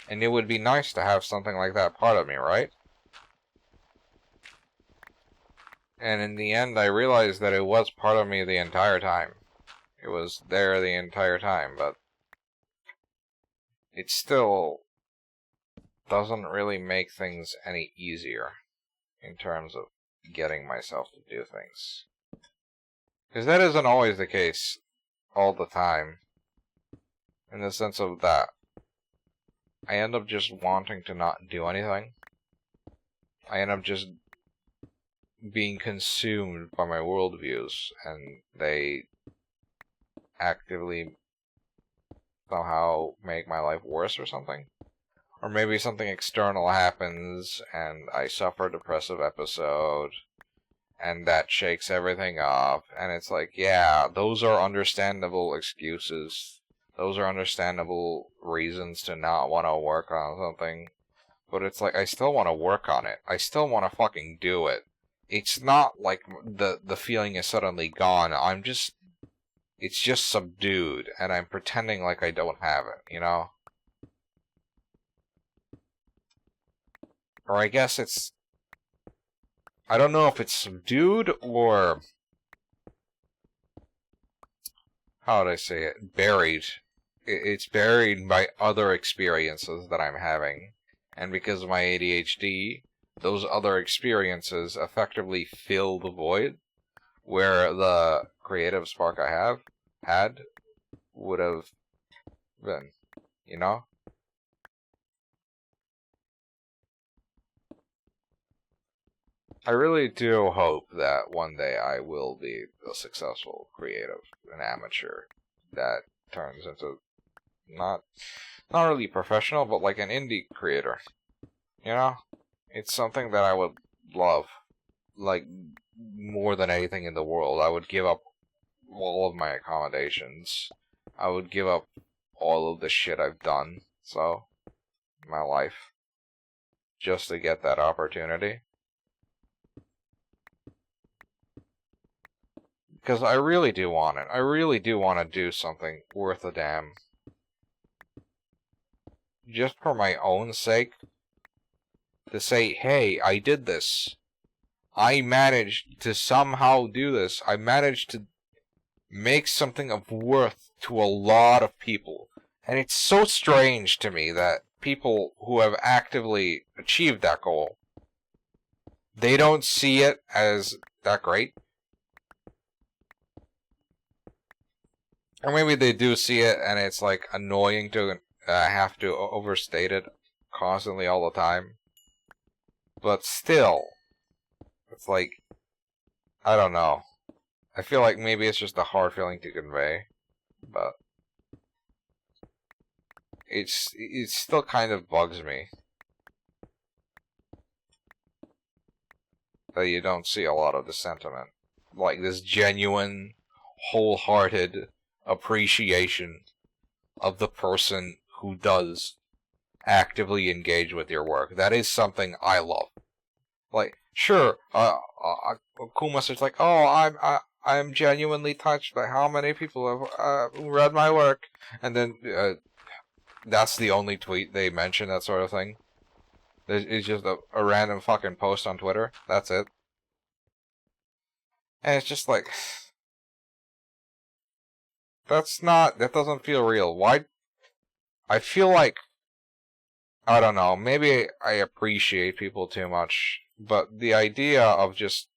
And it would be nice to have something like that part of me, right? And in the end, I realized that it was part of me the entire time. It was there the entire time, but it still doesn't really make things any easier in terms of getting myself to do things. Because that isn't always the case all the time. In the sense of that I end up just wanting to not do anything. I end up just being consumed by my worldviews, and they actively somehow make my life worse or something. Or maybe something external happens, and I suffer a depressive episode, and that shakes everything up, and it's like, yeah, those are understandable excuses. Those are understandable reasons to not want to work on something. But it's like, I still want to work on it. I still want to fucking do it. It's not like the feeling is suddenly gone. It's just subdued, and I'm pretending like I don't have it, you know? Or I guess I don't know if it's subdued or, how would I say it, buried. It's buried by other experiences that I'm having. And because of my ADHD, those other experiences effectively fill the void where the creative spark I had would have been, you know? I really do hope that one day I will be a successful creative, an amateur that turns into not really professional, but like an indie creator. You know? It's something that I would love. Like, more than anything in the world. I would give up all of my accommodations. I would give up all of the shit I've done, so, in my life, just to get that opportunity. Because I really do want it. I really do want to do something worth a damn. Just for my own sake. To say, hey, I did this. I managed to somehow do this. I managed to make something of worth to a lot of people. And it's so strange to me that people who have actively achieved that goal, they don't see it as that great. Or maybe they do see it and it's like annoying to have to overstate it constantly all the time. But still, it's like, I don't know. I feel like maybe it's just a hard feeling to convey, but it still kind of bugs me that you don't see a lot of the sentiment. Like this genuine, wholehearted appreciation of the person who does actively engage with your work. That is something I love. Like, sure, Kuma says like, oh, I'm genuinely touched by how many people have read my work, and then that's the only tweet they mention, that sort of thing. It's just a random fucking post on Twitter. That's it. And it's just like, that doesn't feel real. Why? I feel like, I don't know, maybe I appreciate people too much, but the idea of just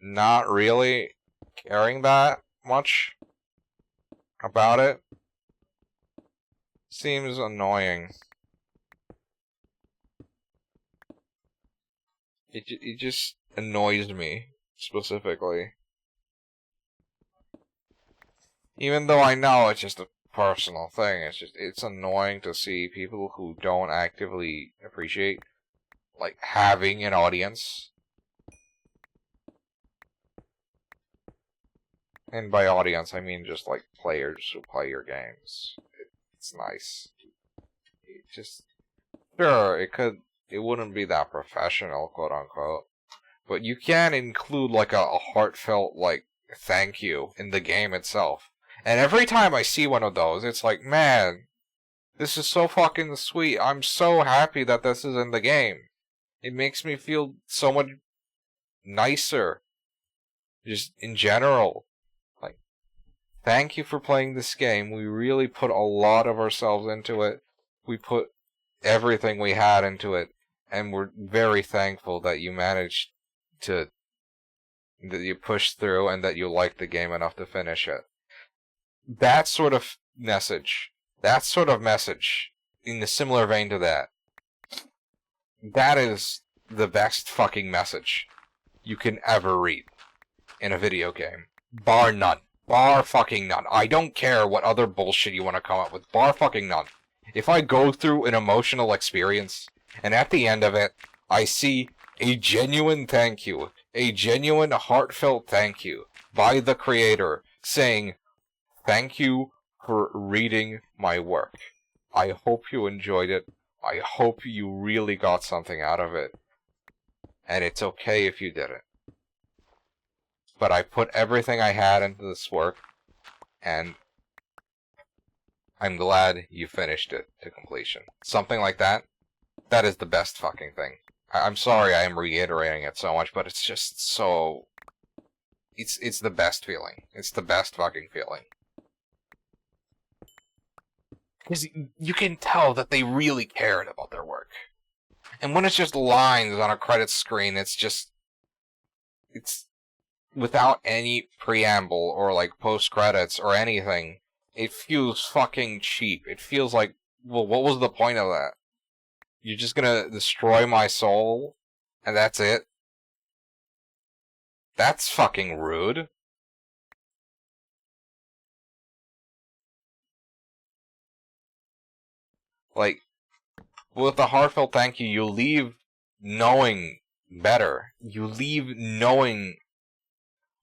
not really caring that much about it seems annoying. It just annoys me, specifically. Even though I know it's just a personal thing, it's annoying to see people who don't actively appreciate, like, having an audience. And by audience, I mean just, like, players who play your games. It's nice. It just, sure, it wouldn't be that professional, quote unquote. But you can include, like, a heartfelt, like, thank you in the game itself. And every time I see one of those, it's like, man, This is so fucking sweet. I'm so happy that this is in the game. It makes me feel so much nicer. Just in general. Like, thank you for playing this game. We really put a lot of ourselves into it. We put everything we had into it. And we're very thankful that you managed to... that you pushed through and that you liked the game enough to finish it. That sort of message, in a similar vein to that, that is the best fucking message you can ever read in a video game. Bar none. Bar fucking none. I don't care what other bullshit you want to come up with. Bar fucking none. If I go through an emotional experience, and at the end of it, I see a genuine thank you, a genuine heartfelt thank you by the creator saying, thank you for reading my work. I hope you enjoyed it. I hope you really got something out of it. And it's okay if you didn't. But I put everything I had into this work, and I'm glad you finished it to completion. Something like that, that is the best fucking thing. I'm sorry I am reiterating it so much, but it's just so... It's the best feeling. It's the best fucking feeling. Because you can tell that they really cared about their work. And when it's just lines on a credits screen, it's just... It's... without any preamble or, like, post-credits or anything, it feels fucking cheap. It feels like, well, what was the point of that? You're just gonna destroy my soul? And that's it? That's fucking rude. Like, with a heartfelt thank you, you leave knowing better. You leave knowing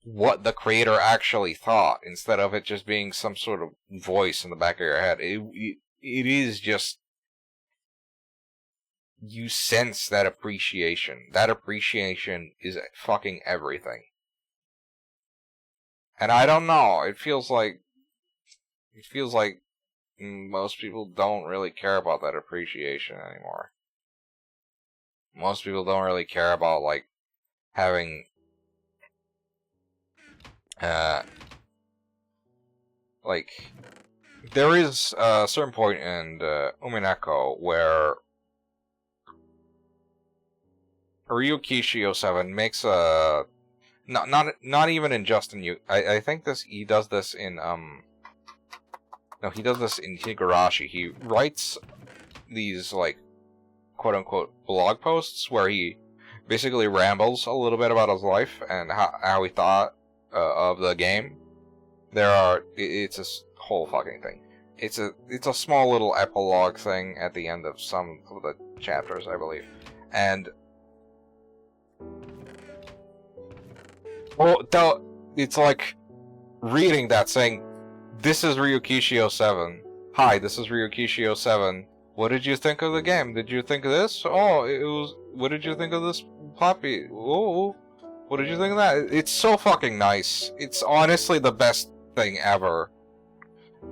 what the creator actually thought, instead of it just being some sort of voice in the back of your head. It is just... you sense that appreciation. That appreciation is fucking everything. And I don't know, it feels like most people don't really care about that appreciation anymore. Most people don't really care about, like, having, like, there is a certain point in Umineko where Ryukishi 07 makes a... Not even in Justin Yu. I think he does this in, no, he does this in Higurashi. He writes these, like, quote-unquote blog posts where he basically rambles a little bit about his life and how he thought of the game. It's a whole fucking thing. It's a small little epilogue thing at the end of some of the chapters, I believe. And... well, it's like reading that saying, this is Ryukishi 07. Hi, this is Ryukishi 07. What did you think of the game? Did you think of this? Oh, it was... what did you think of this puppy? Oh, what did you think of that? It's so fucking nice. It's honestly the best thing ever.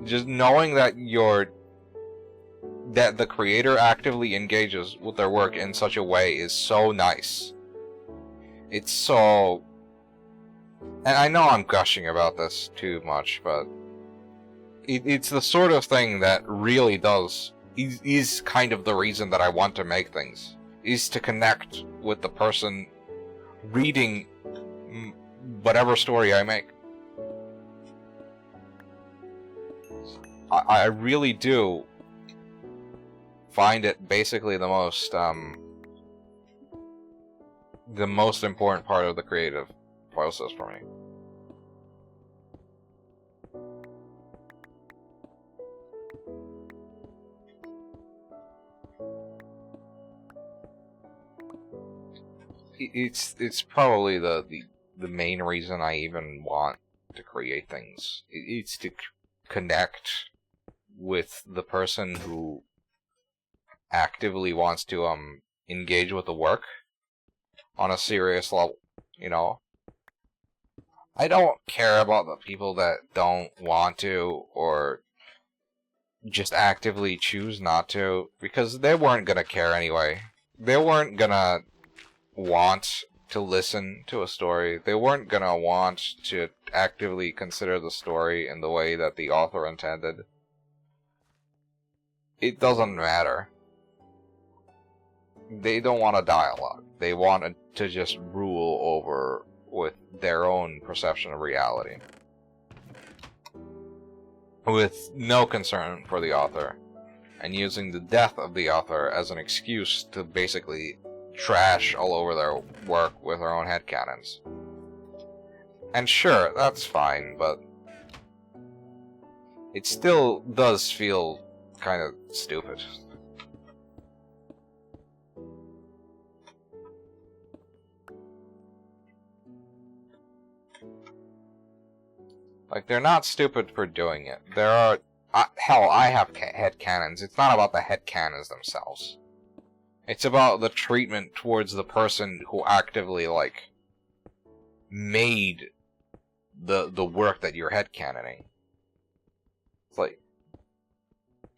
Just knowing that that the creator actively engages with their work in such a way is so nice. It's so... and I know I'm gushing about this too much, but... it's the sort of thing that really is kind of the reason that I want to make things. Is to connect with the person reading whatever story I make. I really do find it basically the most important part of the creative process for me. It's probably the main reason I even want to create things. It's to connect with the person who actively wants to engage with the work on a serious level, you know? I don't care about the people that don't want to, or just actively choose not to, because they weren't gonna care anyway. They weren't gonna want to listen to a story. They weren't gonna want to actively consider the story in the way that the author intended. It doesn't matter. They don't want a dialogue. They want to just rule over with their own perception of reality, with no concern for the author, and using the death of the author as an excuse to basically trash all over their work with their own headcanons. And sure, that's fine, but it still does feel kind of stupid. Like, they're not stupid for doing it. There are... hell, I have headcanons. It's not about the headcanons themselves. It's about the treatment towards the person who actively, like, made the work that you're headcanoning. It's like,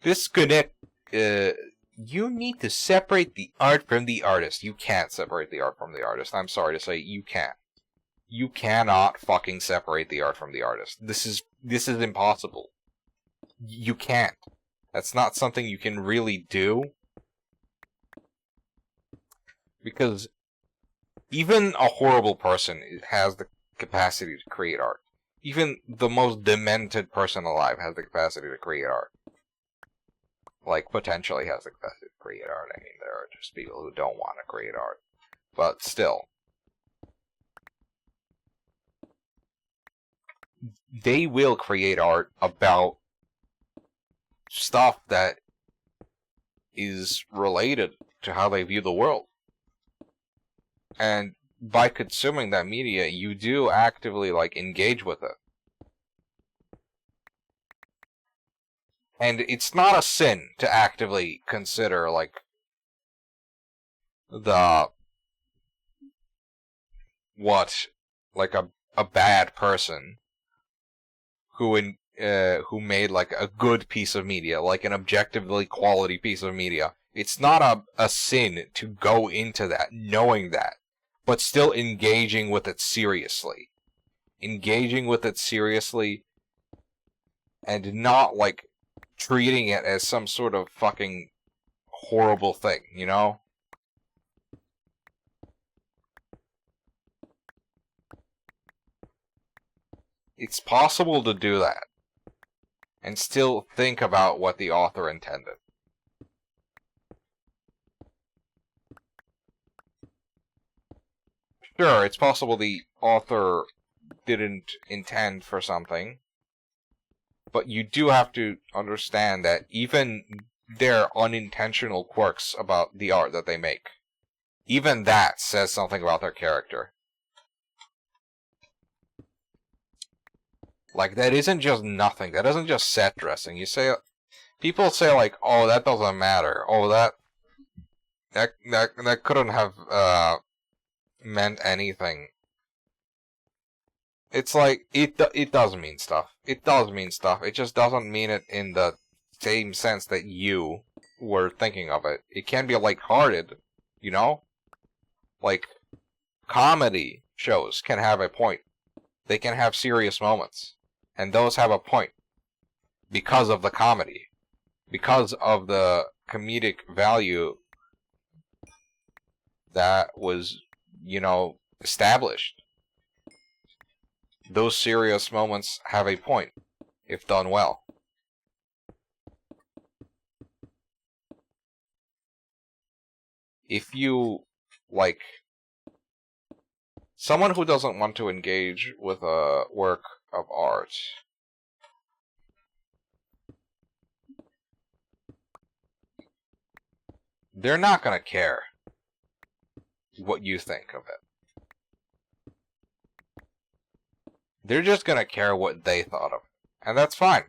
disconnect... you need to separate the art from the artist. You can't separate the art from the artist. I'm sorry to say, you can't. You cannot fucking separate the art from the artist. This is impossible. You can't. That's not something you can really do. Because even a horrible person has the capacity to create art. Even the most demented person alive has the capacity to create art. Like, potentially has the capacity to create art. I mean, there are just people who don't want to create art. But still. They will create art about stuff that is related to how they view the world. And by consuming that media, you do actively, like, engage with it. And it's not a sin to actively consider, like, a bad person who made, like, a good piece of media, like an objectively quality piece of media. It's not a sin to go into that, knowing that, but still engaging with it seriously. Engaging with it seriously, and not, like, treating it as some sort of fucking horrible thing, you know? It's possible to do that, and still think about what the author intended. Sure, it's possible the author didn't intend for something, but you do have to understand that even their unintentional quirks about the art that they make, even that says something about their character. Like, that isn't just nothing. That isn't just set dressing. You say... People say, like, oh, that doesn't matter. Oh, that couldn't have, meant anything. It's like, it does mean stuff. It does mean stuff. It just doesn't mean it in the same sense that you were thinking of it. It can be lighthearted, you know? Like, comedy shows can have a point. They can have serious moments. And those have a point. Because of the comedy. Because of the comedic value that was, you know, established. Those serious moments have a point, if done well. If you, like, someone who doesn't want to engage with a work of art, they're not gonna care what you think of it. They're just gonna care what they thought of it. And that's fine.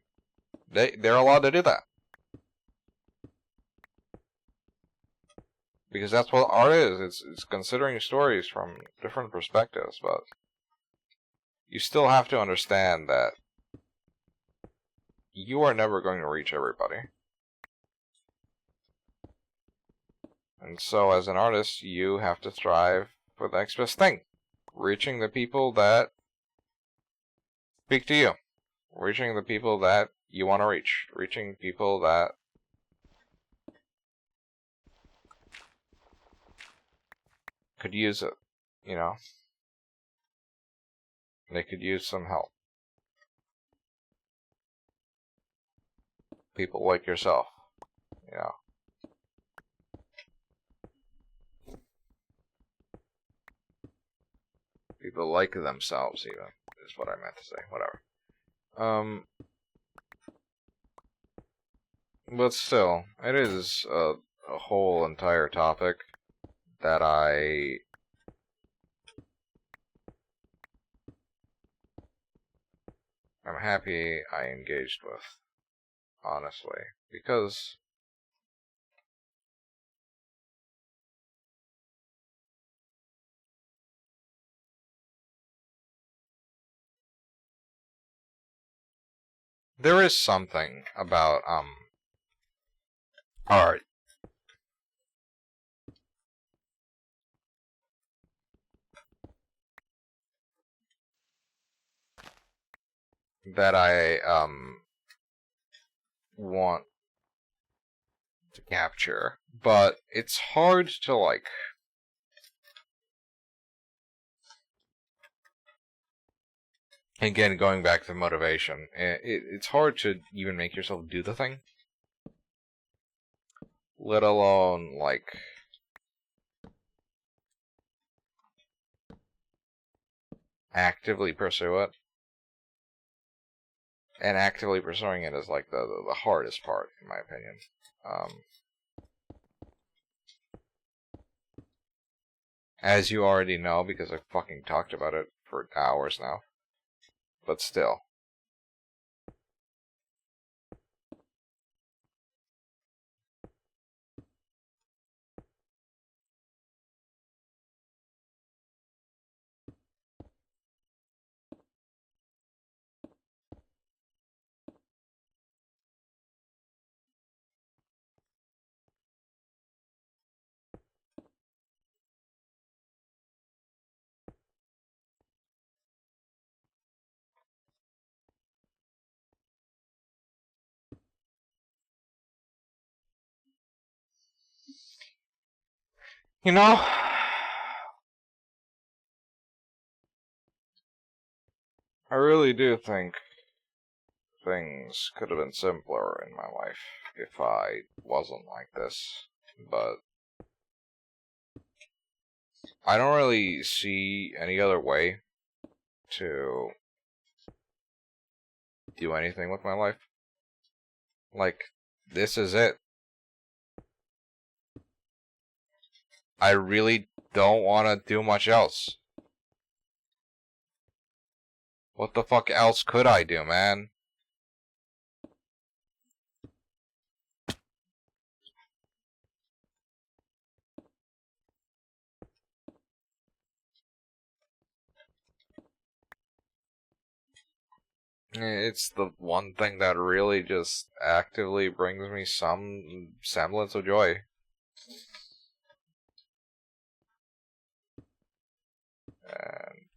They're allowed to do that. Because that's what art is. It's considering stories from different perspectives, but you still have to understand that you are never going to reach everybody. And so, as an artist, you have to strive for the next best thing. Reaching the people that speak to you. Reaching the people that you want to reach. Reaching people that could use it, you know? They could use some help. People like yourself, you know? People like themselves, even, is what I meant to say. Whatever. But still, it is a whole entire topic that I'm happy I engaged with, honestly, because there is something about art that I want to capture, but it's hard to, like, again, going back to motivation, it's hard to even make yourself do the thing, let alone, like, actively pursue it. And actively pursuing it is, like, the hardest part, in my opinion. As you already know, because I've fucking talked about it for hours now. But still. You know, I really do think things could have been simpler in my life if I wasn't like this. But I don't really see any other way to do anything with my life. Like, this is it. I really don't want to do much else. What the fuck else could I do, man? It's the one thing that really just actively brings me some semblance of joy. And,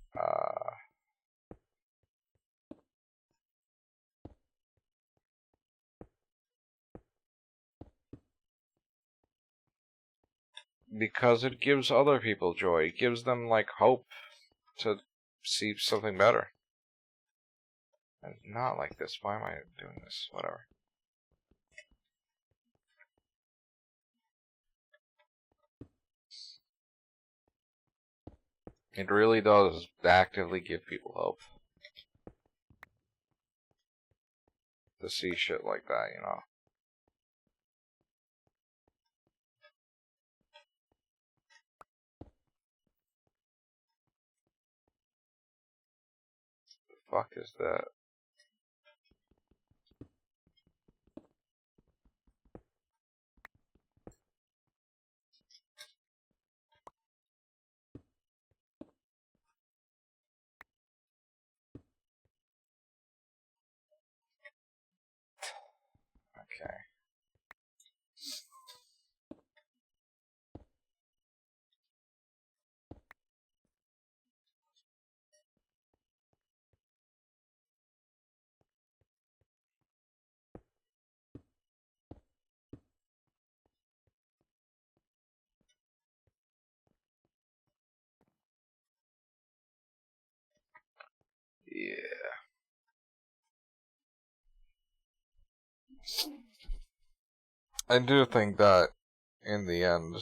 because it gives other people joy. It gives them, like, hope to see something better. And not like this. Why am I doing this? Whatever. It really does actively give people hope. To see shit like that, you know. The fuck is that? Okay. Yeah. I do think that, in the end,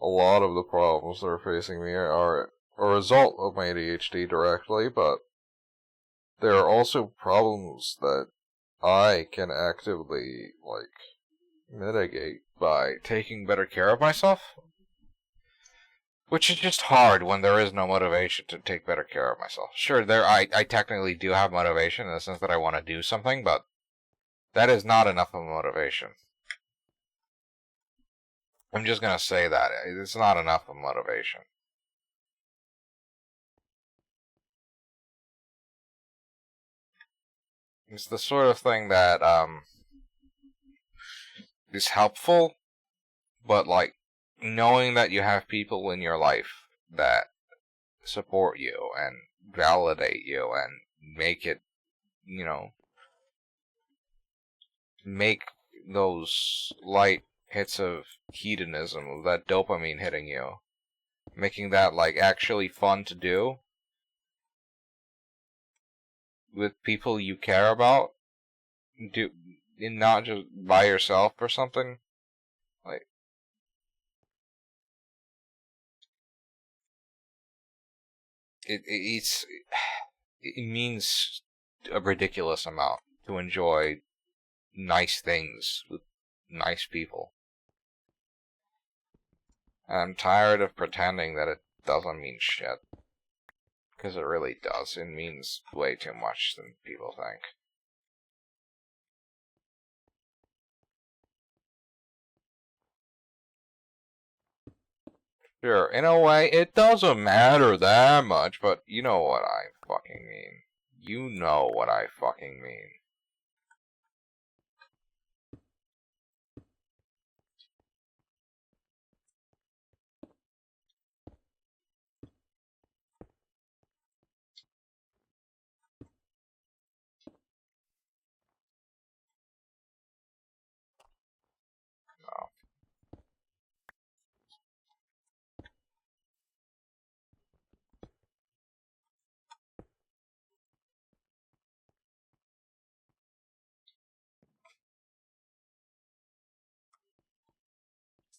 a lot of the problems that are facing me are a result of my ADHD directly, but there are also problems that I can actively, mitigate by taking better care of myself. Which is just hard when there is no motivation to take better care of myself. Sure, I technically do have motivation in the sense that I want to do something, but that is not enough of a motivation. I'm just gonna say that. It's not enough of motivation. It's the sort of thing that, is helpful, but, knowing that you have people in your life that support you and validate you and make it, make those light hits of hedonism, of that dopamine hitting you, making that, actually fun to do with people you care about, and not just by yourself or something. Like, it means a ridiculous amount to enjoy nice things with nice people. And I'm tired of pretending that it doesn't mean shit. Because it really does. It means way too much than people think. Sure, in a way, it doesn't matter that much, but you know what I fucking mean. You know what I fucking mean. No.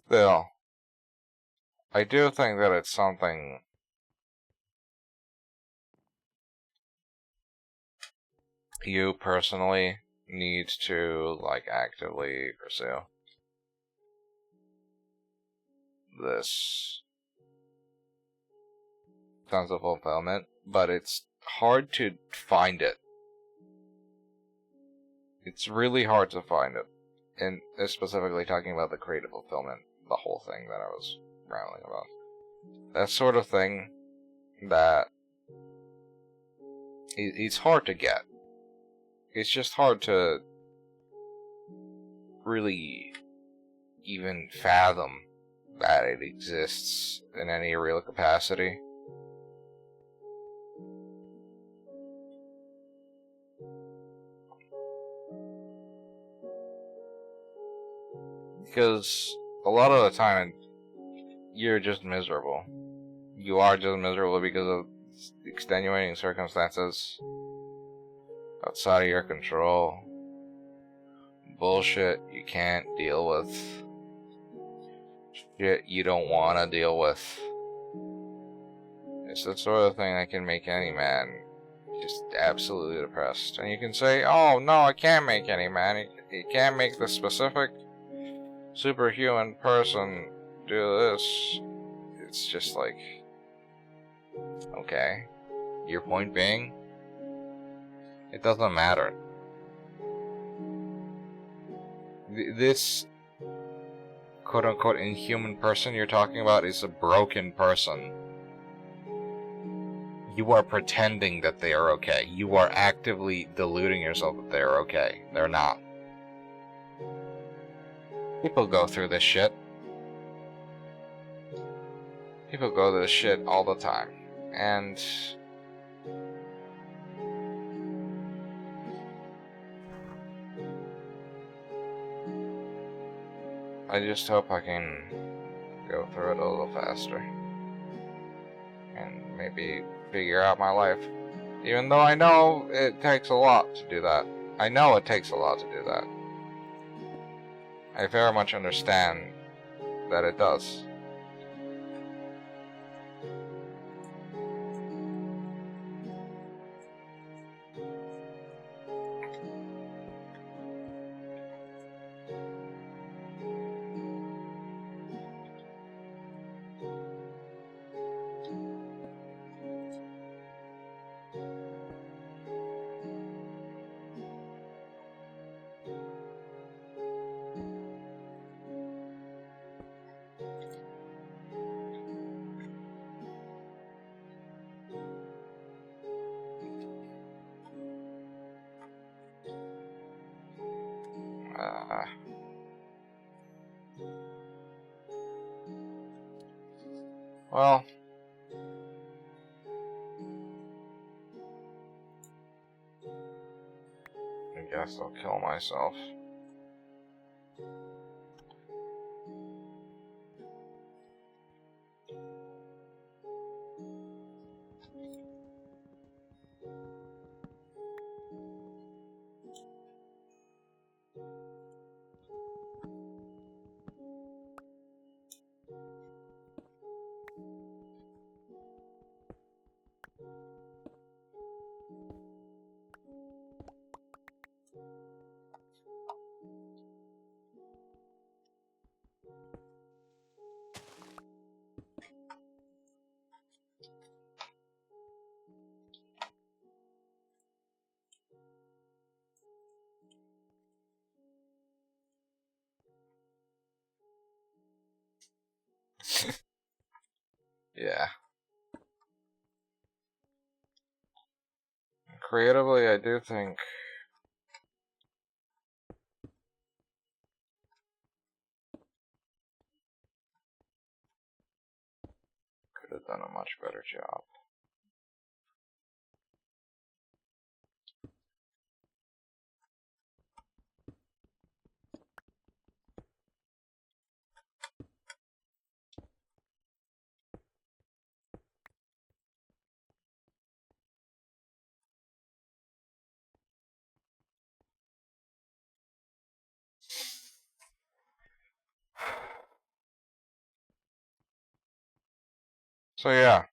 Still, I do think that it's something you personally need to, actively pursue. This sense of fulfillment, but it's hard to find it. It's really hard to find it. And specifically talking about the creative fulfillment, the whole thing that I was rambling about. That sort of thing that it's hard to get. It's just hard to really even fathom that it exists in any real capacity. Because a lot of the time, you're just miserable. You are just miserable because of extenuating circumstances outside of your control. Bullshit you can't deal with. Shit you don't want to deal with. It's the sort of thing that can make any man just absolutely depressed. And you can say, oh no, I can't make any man. You can't make the specific superhuman person do this. It's just like, okay. Your point being, it doesn't matter. This quote-unquote inhuman person you're talking about is a broken person. You are pretending that they are okay. You are actively deluding yourself that they are okay. They're not. People go through this shit. People go through this shit all the time. And I just hope I can go through it a little faster. And maybe figure out my life Even though I know it takes a lot to do that. I know it takes a lot to do that. I very much understand that it does. Well, I guess I'll kill myself. Yeah. Creatively, I do think could have done a much better job. So yeah.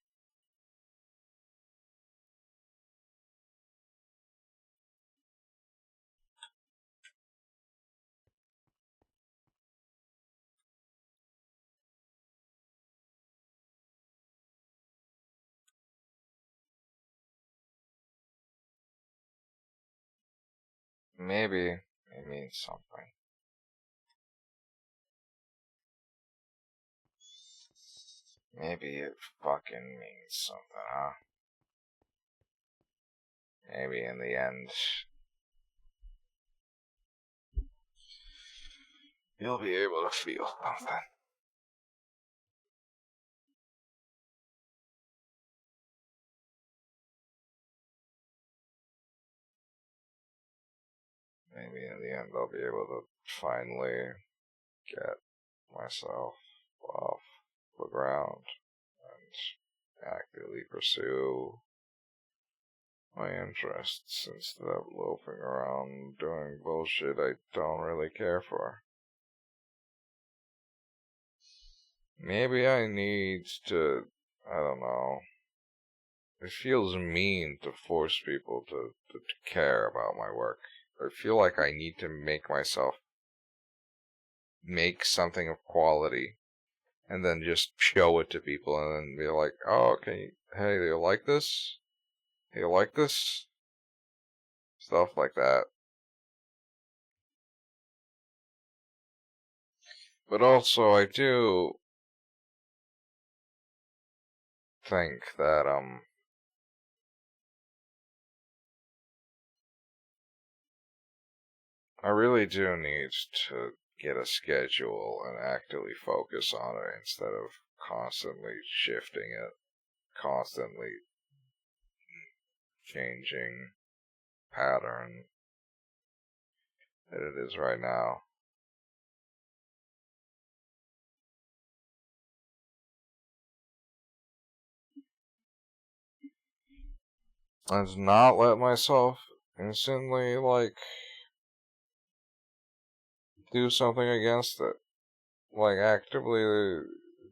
Maybe it means something. Maybe it fucking means something, huh? Maybe in the end, you'll be able to feel something. Maybe in the end, I'll be able to finally get myself off the ground and actively pursue my interests instead of loafing around doing bullshit I don't really care for. Maybe I need to, I don't know. It feels mean to force people to care about my work. I feel like I need to make myself make something of quality and then just show it to people and then be like, oh, hey, do you like this? Do you like this? Stuff like that. But also, I do think that, I really do need to get a schedule and actively focus on it instead of constantly shifting it, constantly changing pattern that it is right now. And not let myself instantly, like, do something against it. Like, actively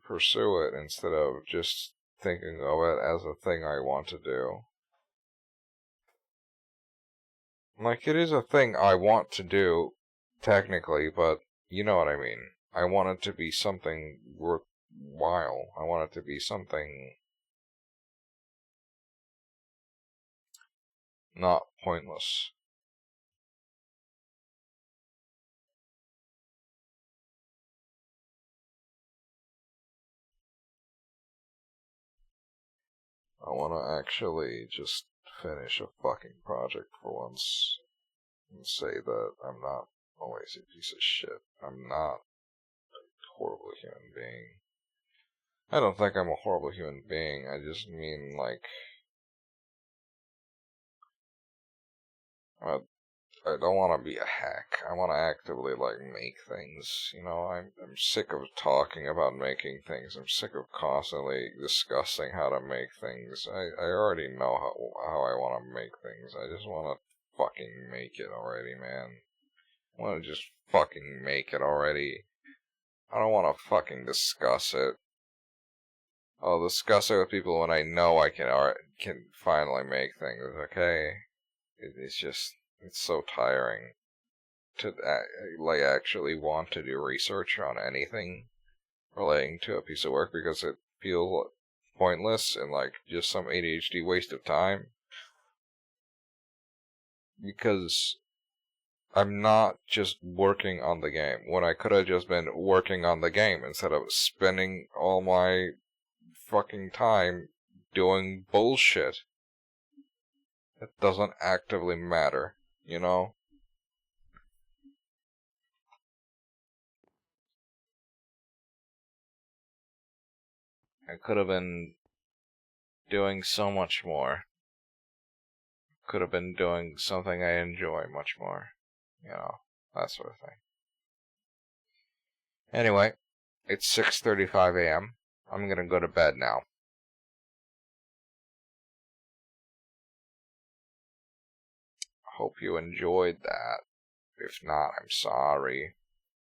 pursue it instead of just thinking of it as a thing I want to do. Like, it is a thing I want to do, technically, but you know what I mean. I want it to be something worthwhile. I want it to be something not pointless. I want to actually just finish a fucking project for once and say that I'm not a lazy piece of shit. I'm not a horrible human being. I don't think I'm a horrible human being. I just mean, like, I don't want to be a hack. I want to actively, like, make things. You know, I'm sick of talking about making things. I'm sick of constantly discussing how to make things. I already know how I want to make things. I just want to fucking make it already, man. I want to just fucking make it already. I don't want to fucking discuss it. I'll discuss it with people when I know I can finally make things, okay? It's just, it's so tiring to, like, actually want to do research on anything relating to a piece of work because it feels pointless and, like, just some ADHD waste of time. Because I'm not just working on the game when I could have just been working on the game instead of spending all my fucking time doing bullshit. It doesn't actively matter, you know? I could have been doing so much more. Could have been doing something I enjoy much more. You know, that sort of thing. Anyway, it's 6:35 a.m. I'm gonna go to bed now. Hope you enjoyed that. If not, I'm sorry.